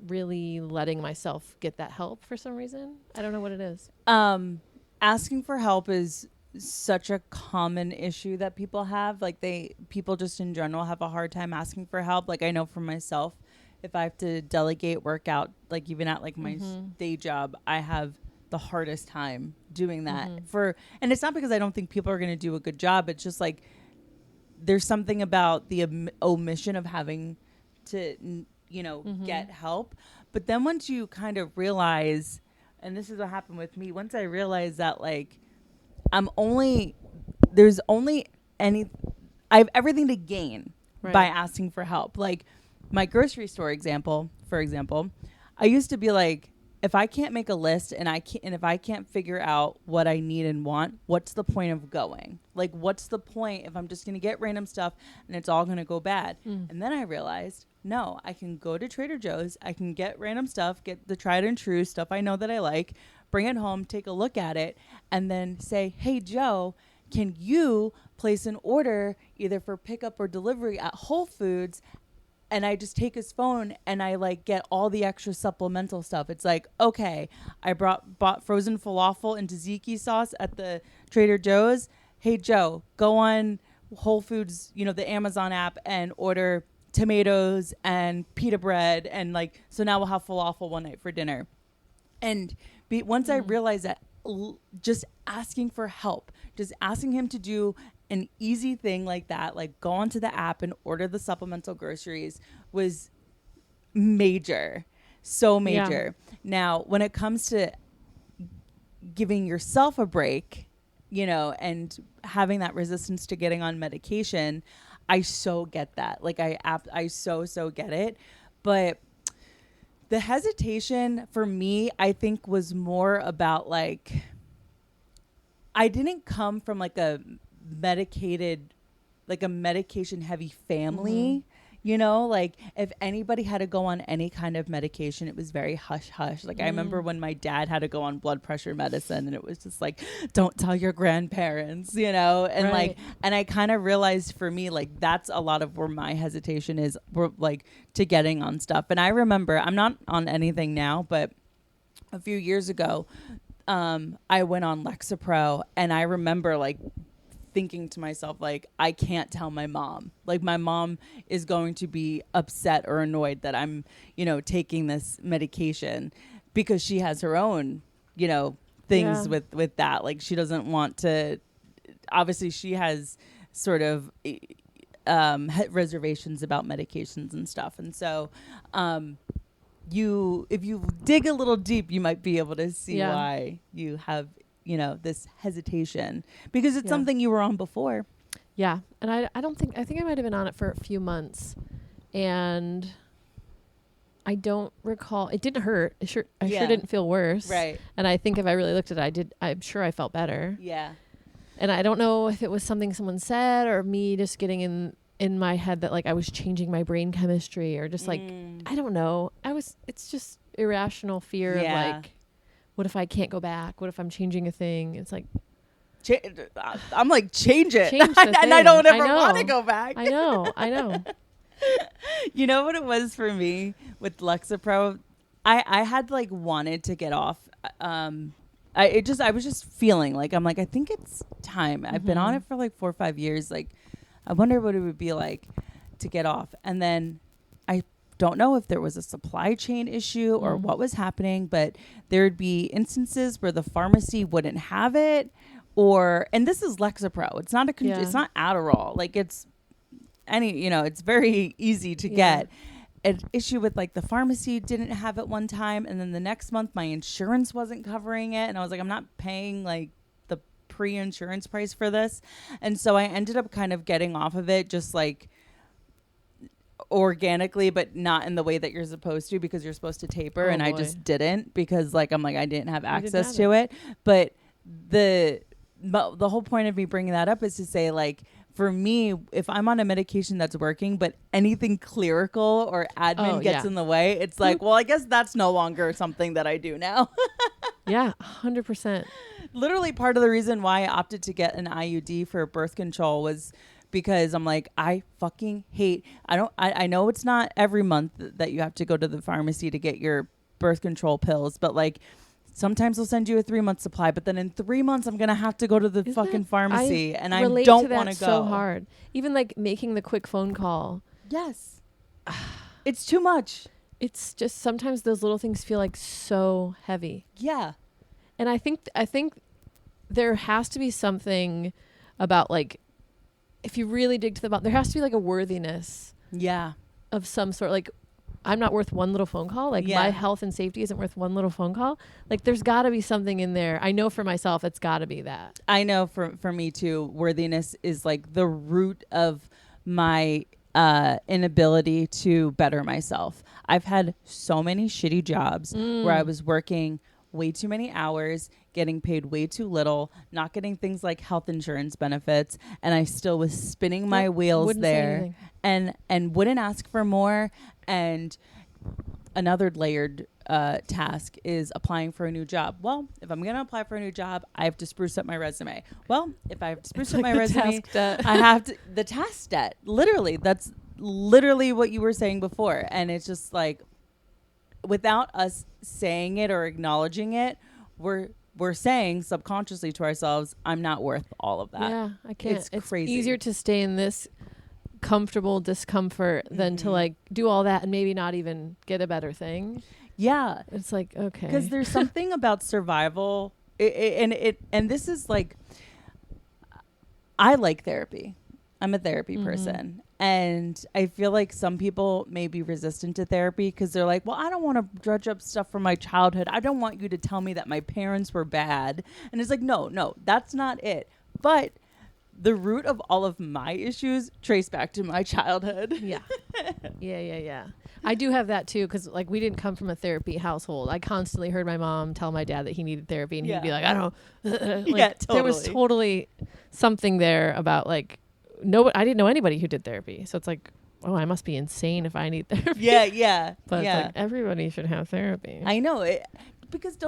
really letting myself get that help for some reason. I don't know what it is.
Asking for help is such a common issue that people have. Like people just in general have a hard time asking for help. Like I know for myself, if I have to delegate workout, like even at like my day job, I have the hardest time doing that and it's not because I don't think people are going to do a good job. It's just like, there's something about the omission of having to get help. But then once you kind of realize, and this is what happened with me, once I realized that like I have everything to gain by asking for help. Like my grocery store for example, I used to be like, if I can't make a list and if I can't figure out what I need and want, what's the point of going? Like, what's the point if I'm just going to get random stuff and it's all going to go bad? And then I realized, no, I can go to Trader Joe's. I can get random stuff, get the tried and true stuff I know that I like, bring it home, take a look at it, and then say, hey, Joe, can you place an order either for pickup or delivery at Whole Foods? And I just take his phone and I like get all the extra supplemental stuff. It's like, okay, I bought frozen falafel and tzatziki sauce at the Trader Joe's. Hey, Joe, go on Whole Foods, the Amazon app, and order tomatoes and pita bread. And like, so now we'll have falafel one night for dinner. And once I realized that just asking for help, just asking him to do an easy thing like that, like go onto the app and order the supplemental groceries, was major. So major. Yeah. Now, when it comes to giving yourself a break, and having that resistance to getting on medication, I so get that. Like I so get it. But The hesitation for me, I think, was more about like, I didn't come from like a medication heavy family. You know, like if anybody had to go on any kind of medication, it was very hush hush. Like I remember when my dad had to go on blood pressure medicine, and it was just like, don't tell your grandparents, you know? And like, and I kind of realized for me, like that's a lot of where my hesitation is, like to getting on stuff. And I remember, I'm not on anything now, but a few years ago, I went on Lexapro, and I remember like thinking to myself, like, I can't tell my mom. Like, my mom is going to be upset or annoyed that I'm, you know, taking this medication, because she has her own, you know, things with that. Like, she doesn't want to, obviously she has sort of reservations about medications and stuff. And so, if you dig a little deep, you might be able to see why you have, you know, this hesitation, because it's something you were on before.
Yeah. And I think I might have been on it for a few months, and I don't recall. It didn't hurt. I sure didn't feel worse.
Right.
And I think if I really looked at it, I'm sure I felt better.
Yeah. And
I don't know if it was something someone said or me just getting in my head that like I was changing my brain chemistry, or just like, I don't know. It's just irrational fear of like, what if I can't go back? What if I'm changing a thing? It's like,
I'm like, change it.
Change the
and I don't ever want to go back.
I know.
You know what it was for me with Lexapro? I had like wanted to get off. I was just feeling like, I'm like, I think it's time. I've been on it for like 4 or 5 years. Like, I wonder what it would be like to get off. And then I don't know if there was a supply chain issue or what was happening, but there'd be instances where the pharmacy wouldn't have it, and this is Lexapro. It's not it's not Adderall. Like it's it's very easy to get. An issue with like the pharmacy didn't have it one time, and then the next month my insurance wasn't covering it, and I was like, I'm not paying like the pre-insurance price for this. And so I ended up kind of getting off of it just like organically, but not in the way that you're supposed to, because you're supposed to taper. I just didn't, because like I'm like, I didn't have access to it. But the whole point of me bringing that up is to say, like, for me, if I'm on a medication that's working, but anything clerical or admin gets in the way, it's like, well, I guess that's no longer something that I do now.
Yeah, 100%.
Literally part of the reason why I opted to get an IUD for birth control was because I'm like, I fucking hate, I know it's not every month that you have to go to the pharmacy to get your birth control pills, but like sometimes they'll send you a 3-month supply, but then in 3 months I'm going to have to go to the fucking pharmacy, and I don't want to go.
So hard. Even like making the quick phone call.
Yes. It's too much.
It's just sometimes those little things feel like so heavy.
Yeah.
And I think there has to be something about like, if you really dig to the bottom, there has to be like a worthiness.
Yeah.
Of some sort. Like, I'm not worth one little phone call. Like my health and safety isn't worth one little phone call. Like there's got to be something in there. I know for myself, it's got to be that.
I know for me too, worthiness is like the root of my inability to better myself. I've had so many shitty jobs where I was working way too many hours, getting paid way too little, not getting things like health insurance benefits, and I still was spinning my wheels there and wouldn't ask for more. And another layered task is applying for a new job. Well, if I'm going to apply for a new job, I have to spruce up my resume. Well, if I have to spruce up my resume, I have to, the task debt, literally, that's literally what you were saying before. And it's just like, without us saying it or acknowledging it, we're saying subconsciously to ourselves, I'm not worth all of that.
Yeah, I can't.
It's crazy.
Easier to stay in this comfortable discomfort than to like do all that and maybe not even get a better thing.
Yeah.
It's like, okay.
Because there's something about survival. And this is like, I like therapy. I'm a therapy person. And I feel like some people may be resistant to therapy because they're like, well, I don't want to drudge up stuff from my childhood. I don't want you to tell me that my parents were bad. And it's like, no, that's not it. But the root of all of my issues trace back to my childhood.
Yeah. Yeah. I do have that too, because like we didn't come from a therapy household. I constantly heard my mom tell my dad that he needed therapy, and he'd be like, I don't. Like,
yeah, totally.
There was totally something there about like no. I didn't know anybody who did therapy, so it's like, oh, I must be insane if I need therapy.
Yeah.
But it's like everybody should have therapy.
I know it, because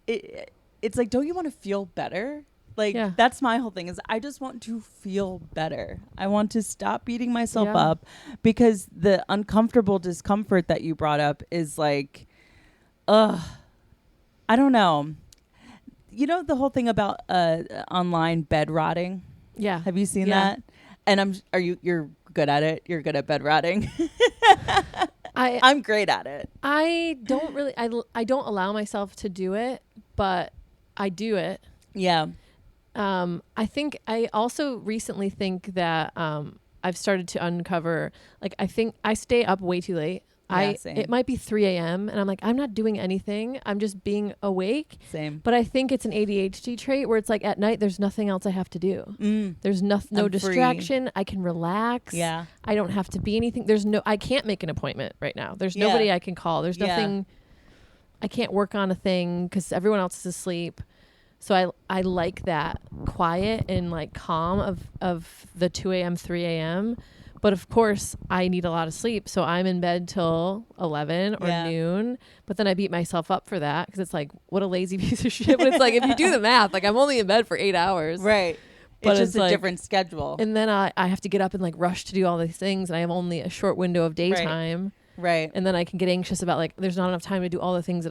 it's like, don't you want to feel better? Like, that's my whole thing, is I just want to feel better. I want to stop beating myself up, because the uncomfortable discomfort that you brought up is like, I don't know. You know, the whole thing about online bed rotting?
Yeah.
Have you seen that? And you're good at it? You're good at bed rotting? I'm great at it.
I don't really, I don't allow myself to do it, but I do it.
Yeah.
I think I also recently think that I've started to uncover, like, I think I stay up way too late.
Same.
It might be 3 a.m. and I'm like, I'm not doing anything. I'm just being awake.
Same.
But I think it's an ADHD trait where it's like at night there's nothing else I have to do. There's no distraction. I can relax.
Yeah.
I don't have to be anything. I can't make an appointment right now. There's nobody I can call. There's nothing. I can't work on a thing because everyone else is asleep. So I like that quiet and like calm of the 2 a.m., 3 a.m. But of course, I need a lot of sleep. So I'm in bed till 11 or noon. But then I beat myself up for that because it's like, what a lazy piece of shit. But it's like, if you do the math, like I'm only in bed for 8 hours.
Right. But it's just a different schedule.
And then I have to get up and like rush to do all these things. And I have only a short window of daytime.
Right.
And then I can get anxious about like, there's not enough time to do all the things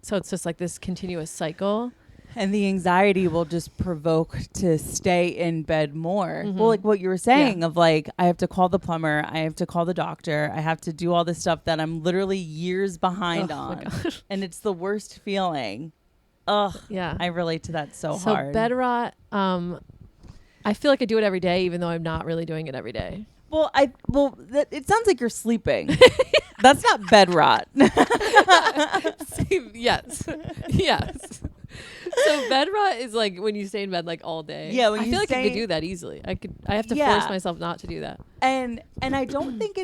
so it's just like this continuous cycle.
And the anxiety will just provoke to stay in bed more. Well, like what you were saying of like, I have to call the plumber, I have to call the doctor, I have to do all this stuff that I'm literally years behind on. And it's the worst feeling. Ugh. Yeah. I relate to that so hard.
So bed rot, I feel like I do it every day, even though I'm not really doing it every day.
Well, it sounds like you're sleeping. That's not bed rot.
Yes. So bed rot is like when you stay in bed like all day.
Yeah,
I feel like I could do that easily. I have to force myself not to do that.
And I don't think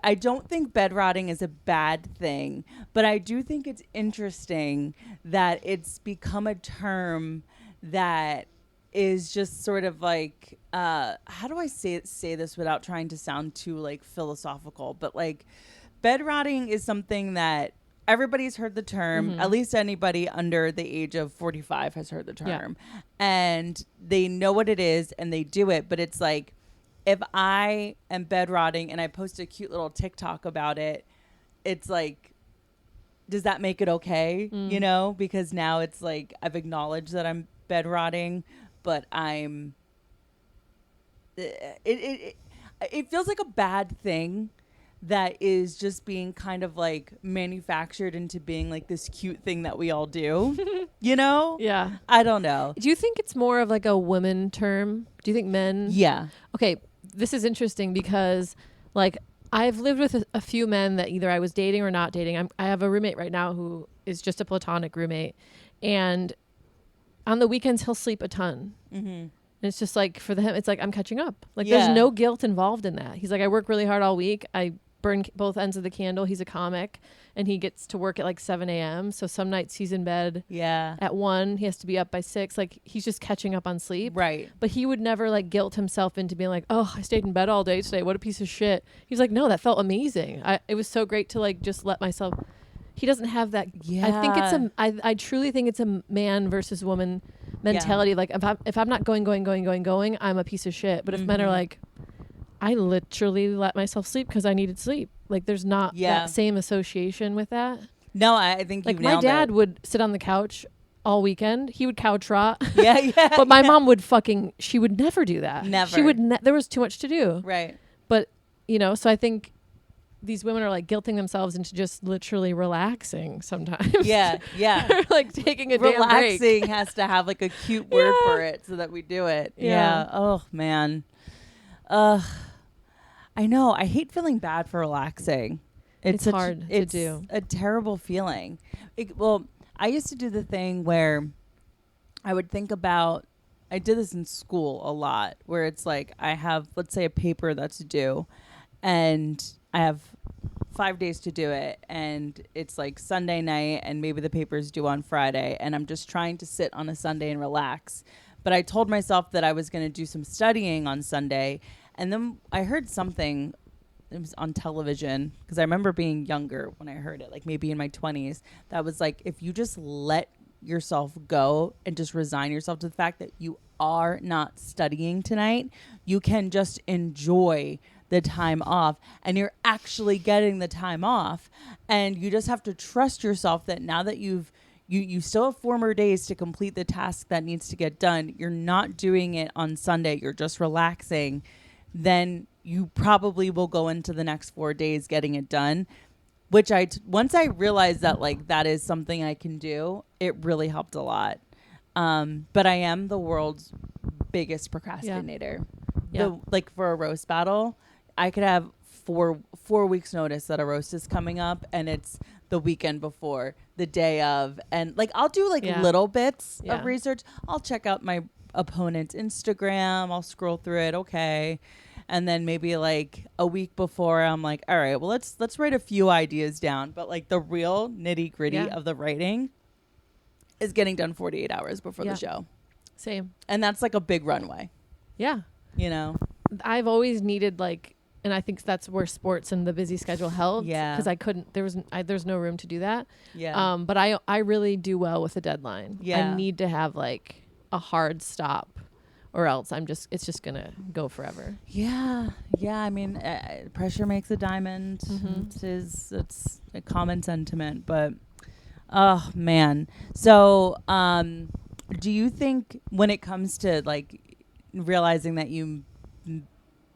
I don't think bed rotting is a bad thing, but I do think it's interesting that it's become a term that is just sort of like how do I say this without trying to sound too like philosophical, but like bed rotting is something that everybody's heard the term. At least anybody under the age of 45 has heard the term. And they know what it is and they do it. But it's like, if I am bed rotting and I post a cute little TikTok about it, it's like, does that make it okay? You know, because now it's like, I've acknowledged that I'm bed rotting, but it feels like a bad thing that is just being kind of like manufactured into being like this cute thing that we all do, you know?
Yeah.
I don't know.
Do you think it's more of like a woman term? Do you think men?
Yeah.
Okay. This is interesting because like I've lived with a few men that either I was dating or not dating. I have a roommate right now who is just a platonic roommate. And on the weekends, he'll sleep a ton. And it's just like for him, it's like, I'm catching up. Like there's no guilt involved in that. He's like, I work really hard all week. I burn both ends of the candle. He's a comic and he gets to work at like 7 a.m. So some nights he's in bed at 1. He has to be up by 6. Like he's just catching up on sleep.
Right.
But he would never like guilt himself into being like, oh, I stayed in bed all day today. What a piece of shit. He's like, no, that felt amazing. It was so great to like just let myself. He doesn't have that.
Yeah.
I think I truly think it's a man versus woman mentality. Like if I'm not going, I'm a piece of shit. But if men are like, I literally let myself sleep because I needed sleep. Like there's not that same association with that.
No, I think
like my dad would sit on the couch all weekend. He would couch rot.
Yeah.
But my mom would she would never do that.
Never.
She would. There was too much to do.
Right.
But so I think these women are like guilting themselves into just literally relaxing sometimes.
Yeah.
Or like taking a
relaxing
damn break.
has to have like a cute word for it so that we do it. Yeah. Oh man. I know. I hate feeling bad for relaxing. It's hard to do. It's a terrible feeling. I used to do the thing where I would think about, I did this in school a lot, where it's like I have, let's say, a paper that's due. and I have 5 days to do it, and it's like Sunday night, and maybe the paper's due on Friday, and I'm just trying to sit on a Sunday and relax. But I told myself that I was going to do some studying on Sunday, and then I heard something. It was on television, because I remember being younger when I heard it, like maybe in my 20s, that was like, if you just let yourself go and just resign yourself to the fact that you are not studying tonight, you can just enjoy the time off, and you're actually getting the time off, and you just have to trust yourself that now that you still have 4 more days to complete the task that needs to get done, you're not doing it on Sunday, you're just relaxing, then you probably will go into the next 4 days getting it done, which once I realized that like that is something I can do, it really helped a lot. But I am the world's biggest procrastinator.
Yeah.
Like for a roast battle, I could have 4 weeks notice that a roast is coming up, and it's the weekend before, the day of, and like I'll do like little bits of research. I'll check out my opponent's Instagram, I'll scroll through it, okay, and then maybe like a week before I'm like, all right, well let's write a few ideas down, but like the real nitty-gritty of the writing is getting done 48 hours before the show.
Same.
And that's like a big runway.
Yeah.
You know,
I've always needed like, and I think that's where sports and the busy schedule helped. Yeah. Because I couldn't, there's no room to do that. Yeah. But I really do well with a deadline. Yeah. I need to have like a hard stop, or else it's just going to go forever. Yeah. Yeah. I mean, pressure makes a diamond. Mm-hmm. It's a common sentiment, but oh man. So, do you think when it comes to like realizing that you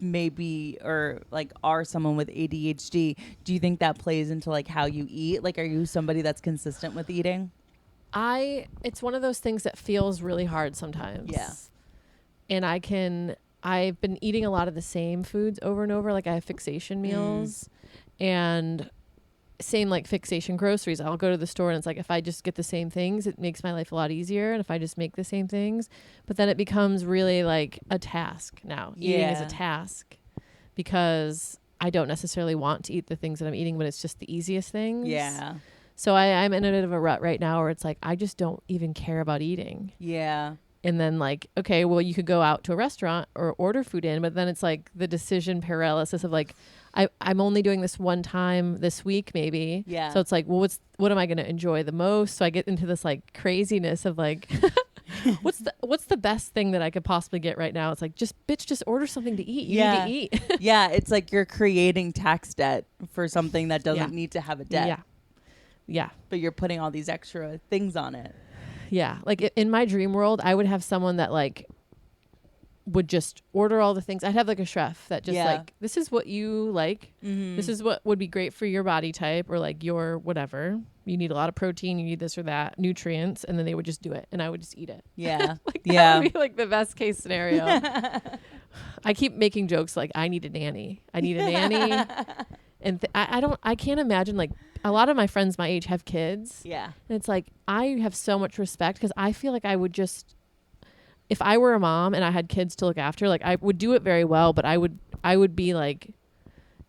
maybe or like are someone with ADHD, do you think that plays into like how you eat? Like, are you somebody that's consistent with eating? It's one of those things that feels really hard sometimes. Yeah. And I've been eating a lot of the same foods over and over. Like I have fixation meals and same like fixation groceries. I'll go to the store and it's like, if I just get the same things, it makes my life a lot easier. And if I just make the same things, but then it becomes really like a task now. Eating is a task because I don't necessarily want to eat the things that I'm eating, but it's just the easiest things. Yeah. So I'm in a bit of a rut right now where it's like, I just don't even care about eating. Yeah. And then like, okay, well you could go out to a restaurant or order food in, but then it's like the decision paralysis of like, I'm only doing this one time this week, maybe. Yeah. So it's like, well, what am I going to enjoy the most? So I get into this like craziness of like, what's the best thing that I could possibly get right now? It's like, just order something to eat. You need to eat. Yeah. It's like you're creating tax debt for something that doesn't need to have a debt. Yeah. Yeah. But you're putting all these extra things on it. Yeah. Like in my dream world, I would have someone that like would just order all the things. I'd have like a chef that just like, this is what you like. Mm-hmm. This is what would be great for your body type or like your whatever. You need a lot of protein. You need this or that, nutrients. And then they would just do it. And I would just eat it. Yeah. Like that would be like the best case scenario. I keep making jokes like, I need a nanny. And I can't imagine like a lot of my friends my age have kids. Yeah. And it's like, I have so much respect because I feel like I would just, if I were a mom and I had kids to look after, like I would do it very well, but I would be like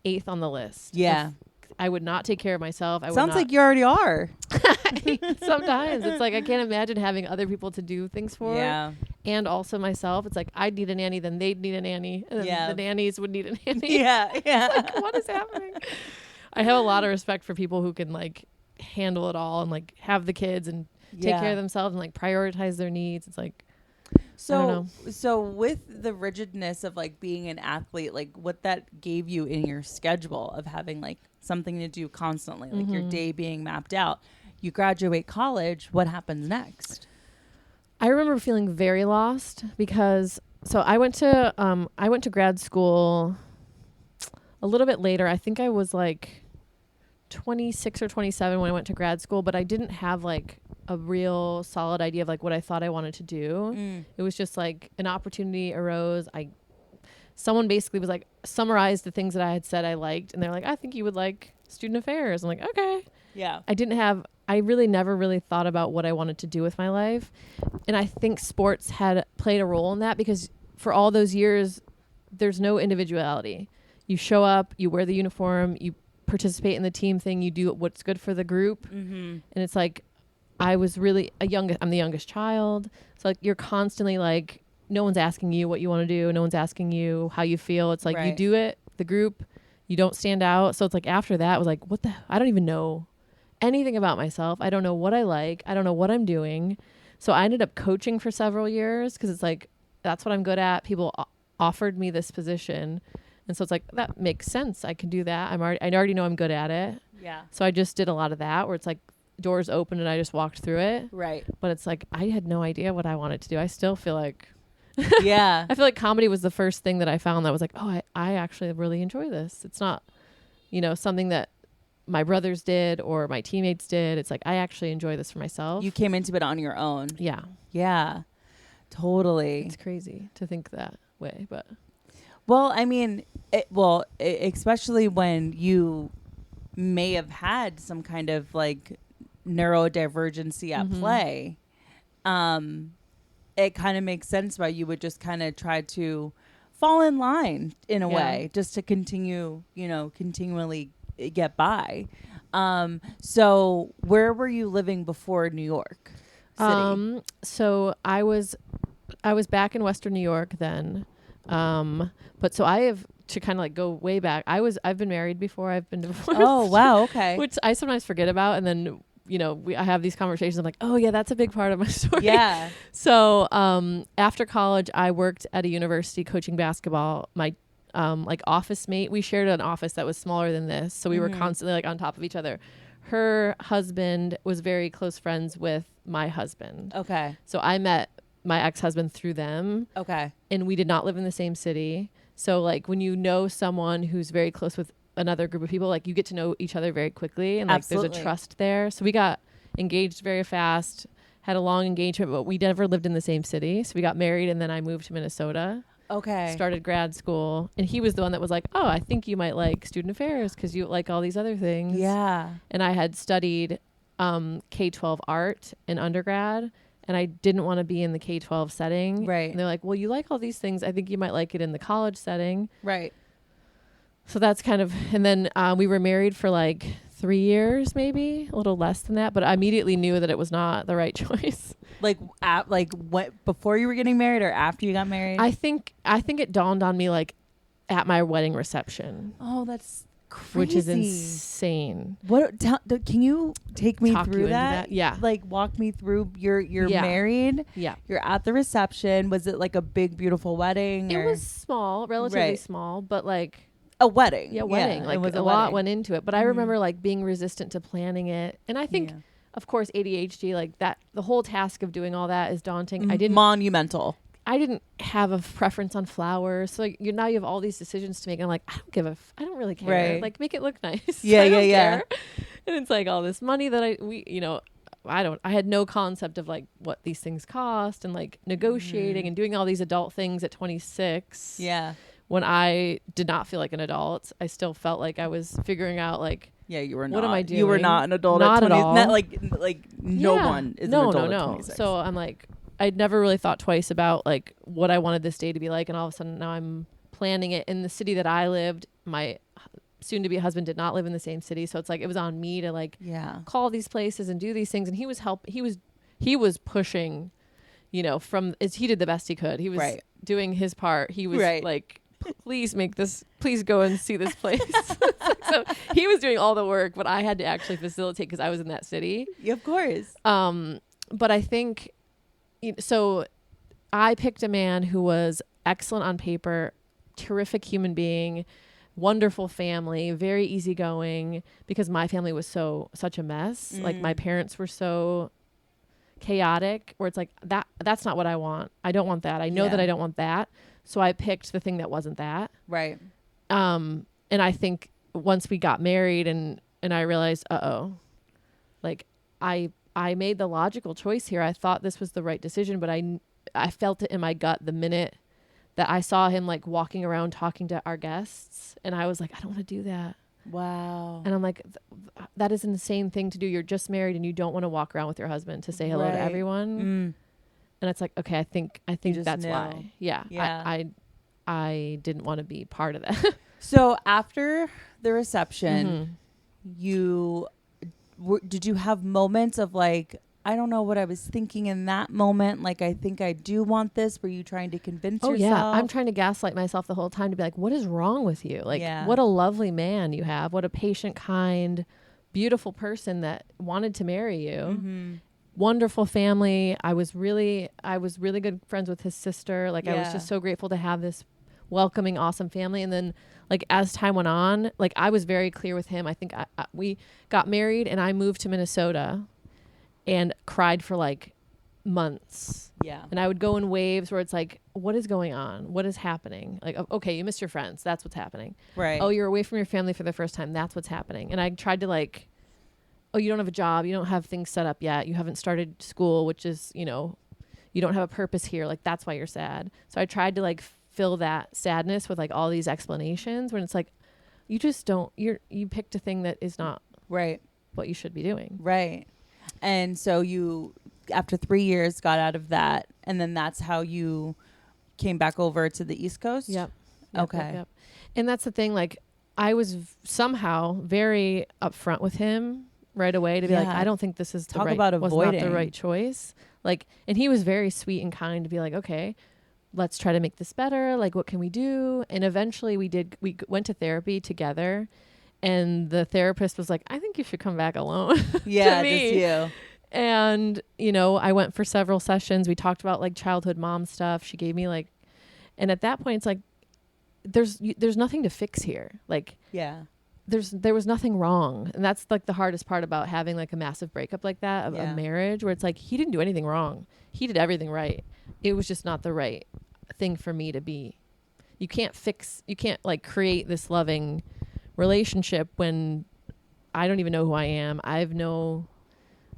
8th on the list. Yeah. I would not take care of myself. Sounds like you already are. Sometimes it's like, I can't imagine having other people to do things for. Yeah. And also myself. It's like, I'd need a nanny, then they'd need a nanny. And then the nannies would need a nanny. Yeah. Yeah. Like, what is happening? I have a lot of respect for people who can like handle it all and like have the kids and take care of themselves and like prioritize their needs. It's like, so with the rigidness of like being an athlete, like what that gave you in your schedule of having like something to do constantly, like your day being mapped out, you graduate college, what happens next? I remember feeling very lost because I went to grad school a little bit later. I think I was like 26 or 27 when I went to grad school, but I didn't have like a real solid idea of like what I thought I wanted to do. It was just like an opportunity arose. Someone basically was like, summarized the things that I had said I liked. And they're like, I think you would like student affairs. I'm like, okay. Yeah. I really never really thought about what I wanted to do with my life. And I think sports had played a role in that because for all those years, there's no individuality. you show up, you wear the uniform, you participate in the team thing, you do what's good for the group. And it's like, I'm the youngest child. So like you're constantly like, no one's asking you what you want to do. No one's asking you how you feel. It's like you do it, the group, you don't stand out. So it's like after that, I was like, I don't even know anything about myself. I don't know what I like. I don't know what I'm doing. So I ended up coaching for several years because it's like, that's what I'm good at. People offered me this position. And so it's like, that makes sense. I can do that. I already know I'm good at it.
Yeah.
So I just did a lot of that where it's like doors open and I just walked through it.
Right.
But it's like, I had no idea what I wanted to do. I still feel like,
yeah.
I feel like comedy was the first thing that I found that was like, oh, I actually really enjoy this. It's not, something that my brothers did or my teammates did. It's like, I actually enjoy this for myself.
You came into it on your own.
Yeah.
Yeah. Totally.
It's crazy to think that way, but.
Well, I mean, especially when you may have had some kind of like neurodivergency at play, it kind of makes sense why you would just kind of try to fall in line in a way just to continually get by. So where were you living before New York City?
So I was back in Western New York then. But so I have to kind of like go way back. I've been married before. I've been divorced.
Oh, wow. Okay.
Which I sometimes forget about. And then, I have these conversations. I'm like, oh yeah, that's a big part of my story.
Yeah.
So, after college, I worked at a university coaching basketball. My, like office mate, we shared an office that was smaller than this. So we were constantly like on top of each other. Her husband was very close friends with my husband.
Okay.
So I met my ex-husband through them.
Okay.
And we did not live in the same city. So like when you know someone who's very close with another group of people, like you get to know each other very quickly and like
Absolutely.
there's a trust there. So we got engaged very fast, had a long engagement, but we never lived in the same city. So we got married and then I moved to Minnesota.
Okay.
Started grad school. And he was the one that was like, oh, I think you might like student affairs because you like all these other things.
Yeah.
And I had studied K-12 art in undergrad. And I didn't want to be in the K-12 setting.
Right.
And they're like, well, you like all these things. I think you might like it in the college setting.
Right.
So that's kind of, and then we were married for like 3 years, maybe a little less than that. But I immediately knew that it was not the right choice.
What before you were getting married or after you got married?
I think it dawned on me like at my wedding reception.
Oh, that's crazy.
Which is insane.
Can you take me through that?
Yeah.
Like walk me through. You're married.
Yeah.
You're at the reception. Was it like a big beautiful wedding?
It was small, relatively small, but like
a wedding.
Yeah, wedding. Like a lot went into it. But I remember like being resistant to planning it. And I think of course ADHD, like that the whole task of doing all that is daunting.
Monumental.
I didn't have a preference on flowers. So like now you have all these decisions to make. And I'm like, I don't really care.
Right.
Like make it look nice.
Yeah,
I don't
yeah.
care. And it's like all this money that I had no concept of like what these things cost and like negotiating and doing all these adult things at 26.
Yeah.
When I did not feel like an adult, I still felt like I was figuring out like,
yeah, you were not.
What am I doing?
You were not an adult
not
at 20.
At all.
Not like no one is an adult at 26.
So I'm like, I'd never really thought twice about like what I wanted this day to be like. And all of a sudden now I'm planning it in the city that I lived. My soon to be husband did not live in the same city. So it's like, it was on me to like call these places and do these things. And he was pushing, he did the best he could. He was doing his part. He was like, please go and see this place. So he was doing all the work, but I had to actually facilitate because I was in that city.
Yeah, of course.
But I think, so I picked a man who was excellent on paper, terrific human being, wonderful family, very easygoing because my family was such a mess. Like my parents were so chaotic where it's like that's not what I want. I don't want that. I know that I don't want that. So I picked the thing that wasn't that.
Right.
And I think once we got married and I realized, like I made the logical choice here. I thought this was the right decision, but I felt it in my gut the minute that I saw him like walking around talking to our guests. And I was like, I don't want to do that.
Wow.
And I'm like, that is an insane thing to do. You're just married and you don't want to walk around with your husband to say hello to everyone. And it's like, okay, I think that's why. Yeah. I didn't want to be part of that.
So after the reception, you did you have moments of like, I don't know what I was thinking in that moment. Like, I think I do want this. Were you trying to convince yourself?
Yeah. I'm trying to gaslight myself the whole time to be like, what is wrong with you? Like, what a lovely man you have. What a patient, kind, beautiful person that wanted to marry you. Wonderful family. I was really good friends with his sister. Like, I was just so grateful to have this welcoming, awesome family. And then, like, as time went on, like, I was very clear with him. I think we got married and I moved to Minnesota and cried for like months.
Yeah.
And I would go in waves where it's like, what is going on? What is happening? Like, okay, you missed your friends. That's what's happening.
Right.
Oh, you're away from your family for the first time. That's what's happening. And I tried to like, oh, you don't have a job. You don't have things set up yet. You haven't started school, which is, you know, you don't have a purpose here. Like, that's why you're sad. So I tried to like fill that sadness with like all these explanations when it's like, you just don't, you picked a thing that is not
right
what you should be doing.
Right. And so you, after 3 years, got out of that. And then that's how you came back over to the East Coast?
Yep.
Okay.
And that's the thing. Like, I was somehow very upfront with him right away to be like, I don't think this is
was not the
right choice. Like, and he was very sweet and kind to be like, okay, let's try to make this better. Like, what can we do? And eventually we went to therapy together. And the therapist was like, I think you should come back alone.
Yeah,
to me.
just you.
And, you know, I went for several sessions. We talked about like childhood mom stuff. She gave me like, and at that point it's like, there's nothing to fix here. Like, there was nothing wrong. And that's like the hardest part about having like a massive breakup like that of a marriage, where it's like, he didn't do anything wrong. He did everything right. It was just not the right thing for me to be. You can't like create this loving relationship when I don't even know who I am. I have no,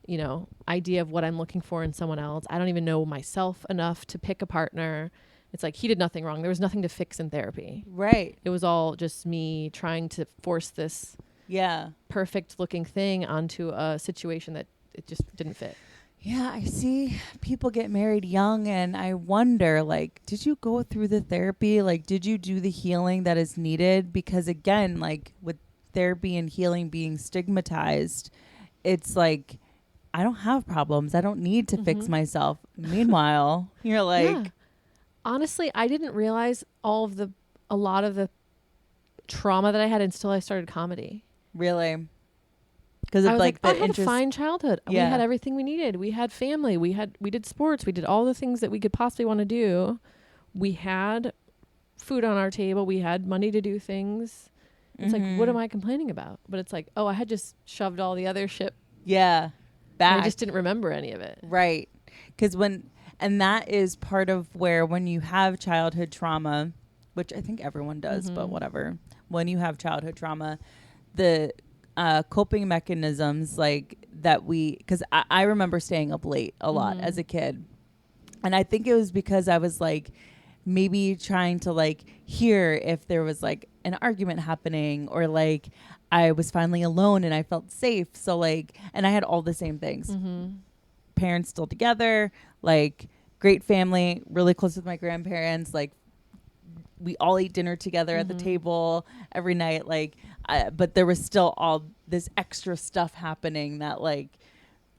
you know, idea of what I'm looking for in someone else. I don't even know myself enough to pick a partner. It's like, he did nothing wrong. There was nothing to fix in therapy.
Right.
It was all just me trying to force this perfect looking thing onto a situation that it just didn't fit.
Yeah, I see people get married young, and I wonder, like, did you go through the therapy? Like, did you do the healing that is needed? Because again, like with therapy and healing being stigmatized, it's like, I don't have problems. I don't need to fix myself. Meanwhile, you're like...
Honestly, I didn't realize a lot of the trauma that I had until I started comedy.
Really? Because it's like
I had a fine childhood. We had everything we needed. We had family. We did sports. We did all the things that we could possibly want to do. We had food on our table. We had money to do things. It's like, what am I complaining about? But it's like, oh, I had just shoved all the other shit.
Yeah. Back.
I just didn't remember any of it.
Right. Because and that is part of where when you have childhood trauma, which I think everyone does, but whatever. When you have childhood trauma, the coping mechanisms like that because I remember staying up late a lot as a kid. And I think it was because I was like maybe trying to like hear if there was like an argument happening, or like I was finally alone and I felt safe. So like, and I had all the same things. Parents still together, like great family, really close with my grandparents. Like we all ate dinner together at the table every night. Like, but there was still all this extra stuff happening that like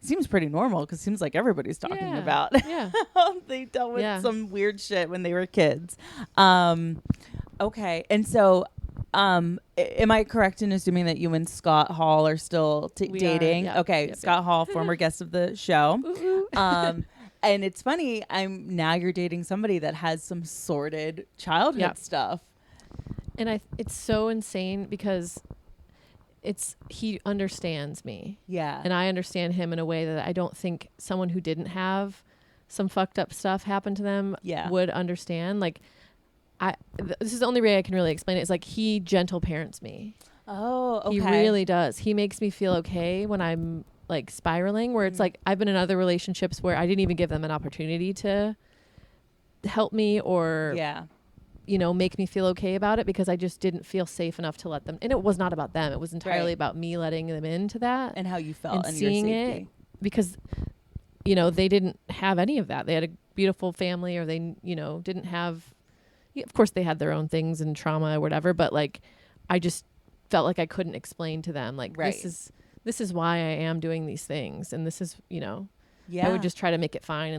seems pretty normal, because it seems like everybody's talking about.
Yeah.
They dealt with some weird shit when they were kids. Okay. And so, am I correct in assuming that you and Scott Hall are still dating? Okay. Scott Hall, former guest of the show. And it's funny, now you're dating somebody that has some sordid childhood stuff.
And it's so insane because he understands me. Yeah. And I understand him in a way that I don't think someone who didn't have some fucked up stuff happen to them would understand. Like, this is the only way I can really explain it. It's like he gentle parents me. Oh, okay. He really does. He makes me feel okay when I'm like spiraling, where it's like I've been in other relationships where I didn't even give them an opportunity to help me or you know, make me feel okay about it, because I just didn't feel safe enough to let them. And it was not about them. It was entirely about me letting them into that.
And how you felt
and seeing
your safety.
It. Because, you know, they didn't have any of that. They had a beautiful family, or they, you know, didn't have, of course they had their own things and trauma or whatever, but like I just felt like I couldn't explain to them, like,
Right.
this is why I am doing these things. And this is, you know,
Yeah.
I would just try to make it fine.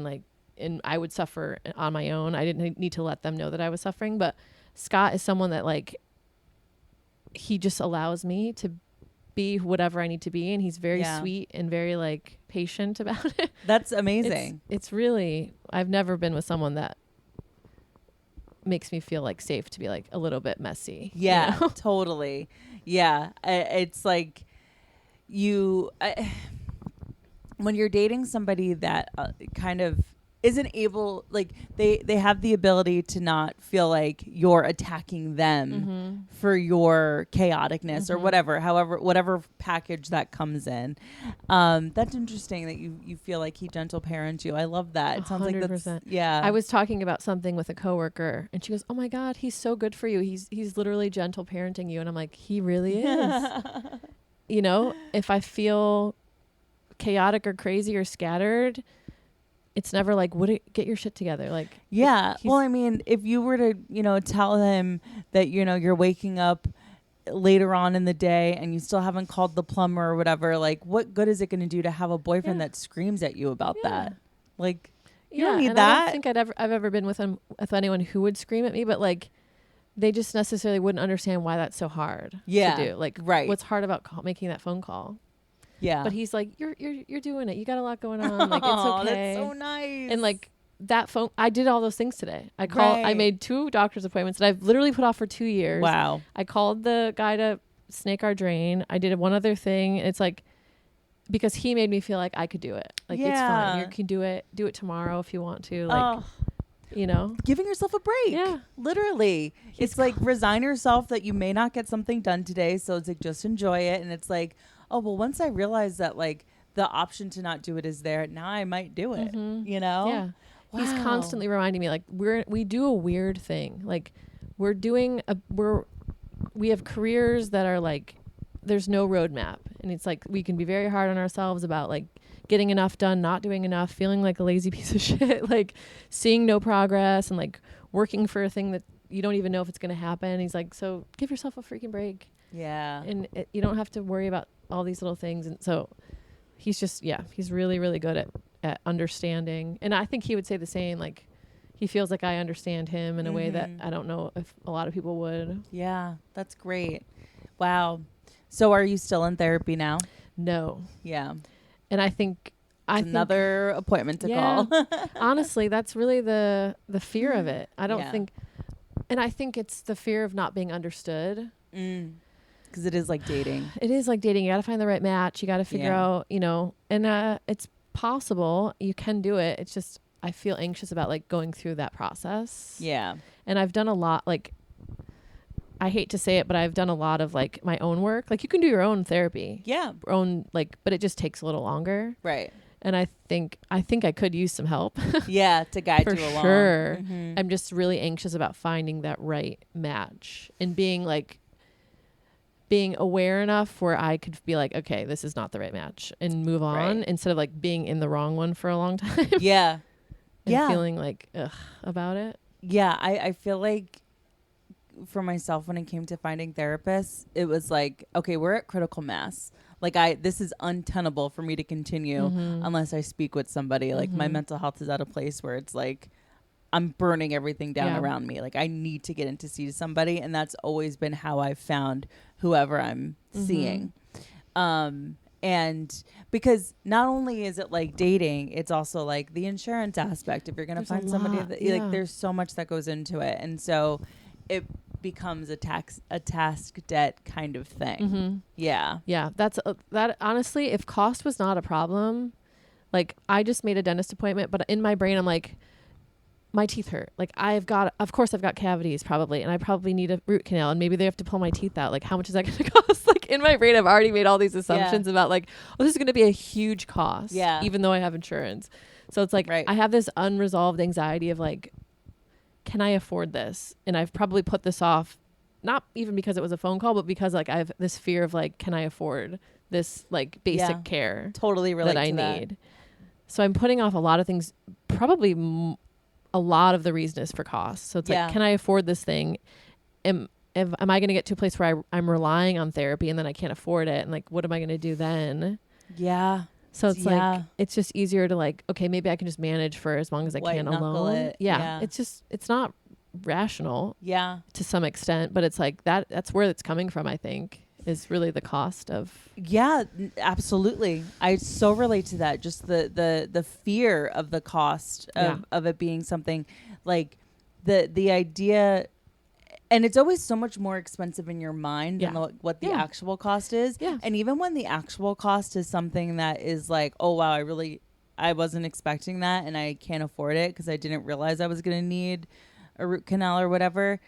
And I would suffer on my own. I didn't need to let them know that I was suffering. But Scott is someone that, like, he just allows me to be whatever I need to be. And he's very sweet and very, like, patient about it.
That's amazing.
It's really, I've never been with someone that makes me feel like safe to be like a little bit messy.
Yeah,
you know?
totally. Yeah. It's like when you're dating somebody that kind of isn't able, like they have the ability to not feel like you're attacking them for your chaoticness or whatever package that comes in. That's interesting that you feel like he gentle parents you. I love that. It sounds
100%.
like that's, yeah.
I was talking about something with a coworker and she goes, "Oh my God, he's so good for you. He's literally gentle parenting you." And I'm like, he really is. You know, if I feel chaotic or crazy or scattered, it's never like, get your shit together. Like,
yeah. Well, I mean, if you were to, you know, tell him that, you know, you're waking up later on in the day and you still haven't called the plumber or whatever, like, what good is it going to do to have a boyfriend that screams at you about that? Like, you don't need that.
I don't think I've ever been with anyone who would scream at me, but like, they just necessarily wouldn't understand why that's so hard to do. Like, what's hard about making that phone call?
Yeah.
But he's like, you're doing it. You got a lot going on. Like, it's okay.
That's so nice.
And like that phone, I did all those things today. I made 2 doctor's appointments that I've literally put off for 2 years.
Wow.
I called the guy to snake our drain. I did one other thing. It's like, because he made me feel like I could do it. Like, it's fine. You can do it. Do it tomorrow if you want to. Like, you know,
giving yourself a break. Yeah. Literally. It's like, resign yourself that you may not get something done today. So it's like, just enjoy it. And it's like, oh, well, once I realize that, like, the option to not do it is there, now I might do it, you know?
Yeah. Wow. He's constantly reminding me, like, we do a weird thing. Like, we have careers that are like, there's no roadmap. And it's like, we can be very hard on ourselves about, like, getting enough done, not doing enough, feeling like a lazy piece of shit, like seeing no progress and like working for a thing that you don't even know if it's going to happen. He's like, so give yourself a freaking break.
Yeah.
And you don't have to worry about all these little things. And so he's just, he's really, really good at understanding. And I think he would say the same, like, he feels like I understand him in a way that I don't know if a lot of people would.
Yeah, that's great. Wow. So are you still in therapy now?
No.
Yeah.
And I think
another appointment to call.
Honestly, that's really the fear of it. I don't think, and I think it's the fear of not being understood.
Because it is like dating.
It is like dating. You got to find the right match. You got to figure out, you know, and it's possible. You can do it. It's just, I feel anxious about like going through that process.
Yeah.
And I've done a lot, like, I hate to say it, but I've done a lot of like my own work. Like, you can do your own therapy. Yeah. But it just takes a little longer. Right. And I think I could use some help.
To guide you along. For
sure. I'm just really anxious about finding that right match and being aware enough where I could be like, okay, this is not the right match, and move on instead of like being in the wrong one for a long time. And feeling like ugh about it. Yeah.
I feel like for myself, when it came to finding therapists, it was like, okay, we're at critical mass. Like, this is untenable for me to continue unless I speak with somebody. Like, my mental health is at a place where it's like, I'm burning everything down around me. Like, I need to get in to see somebody. And that's always been how I've found whoever I'm seeing. And because not only is it like dating, it's also like the insurance aspect. If you're going to find somebody that, like, there's so much that goes into it. And so it becomes a task debt kind of thing. Yeah.
That's that. Honestly, if cost was not a problem, like, I just made a dentist appointment, but in my brain, I'm like, my teeth hurt. Like, of course I've got cavities probably, and I probably need a root canal, and maybe they have to pull my teeth out. Like, how much is that going to cost? Like, in my brain, I've already made all these assumptions about like, oh, this is going to be a huge cost. Yeah. Even though I have insurance. So it's like, I have this unresolved anxiety of like, can I afford this? And I've probably put this off, not even because it was a phone call, but because like I have this fear of like, can I afford this like basic care
totally
that I need? So I'm putting off a lot of things. Probably a lot of the reason is for cost. So it's like, can I afford this thing? Am am I going to get to a place where I'm relying on therapy and then I can't afford it? And like, what am I going to do then?
Yeah.
So it's like, it's just easier to like, okay, maybe I can just manage for as long as I can alone. Yeah. It's not rational.
Yeah.
To some extent, but it's like that's where it's coming from, I think, is really the cost of.
Yeah, absolutely. I so relate to that. Just the fear of the cost of it being something like the idea. And it's always so much more expensive in your mind than what the actual cost is.
Yeah.
And even when the actual cost is something that is like, oh, wow, I wasn't expecting that and I can't afford it because I didn't realize I was going to need a root canal or whatever.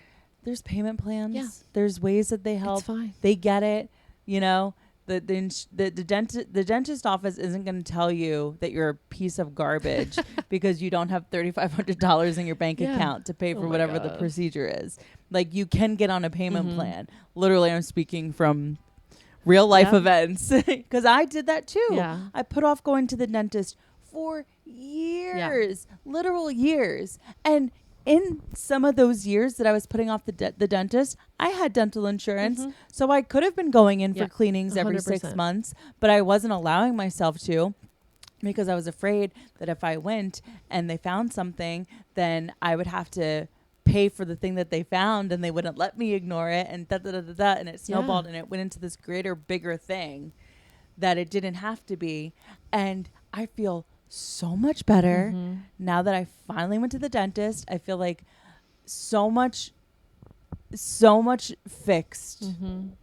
There's payment plans.
Yeah.
There's ways that they help.
It's fine.
They get it. You know, the dentist office isn't going to tell you that you're a piece of garbage because you don't have $3,500 in your bank account to pay for whatever the procedure is. Like, you can get on a payment plan. Literally, I'm speaking from real life events because I did that too.
Yeah.
I put off going to the dentist for years, literal years. And in some of those years that I was putting off the dentist, I had dental insurance. So I could have been going in for cleanings every 6 months, but I wasn't allowing myself to because I was afraid that if I went and they found something, then I would have to pay for the thing that they found and they wouldn't let me ignore it, and and it snowballed and it went into this greater, bigger thing that it didn't have to be. And I feel so much better now that I finally went to the dentist. I feel like so much fixed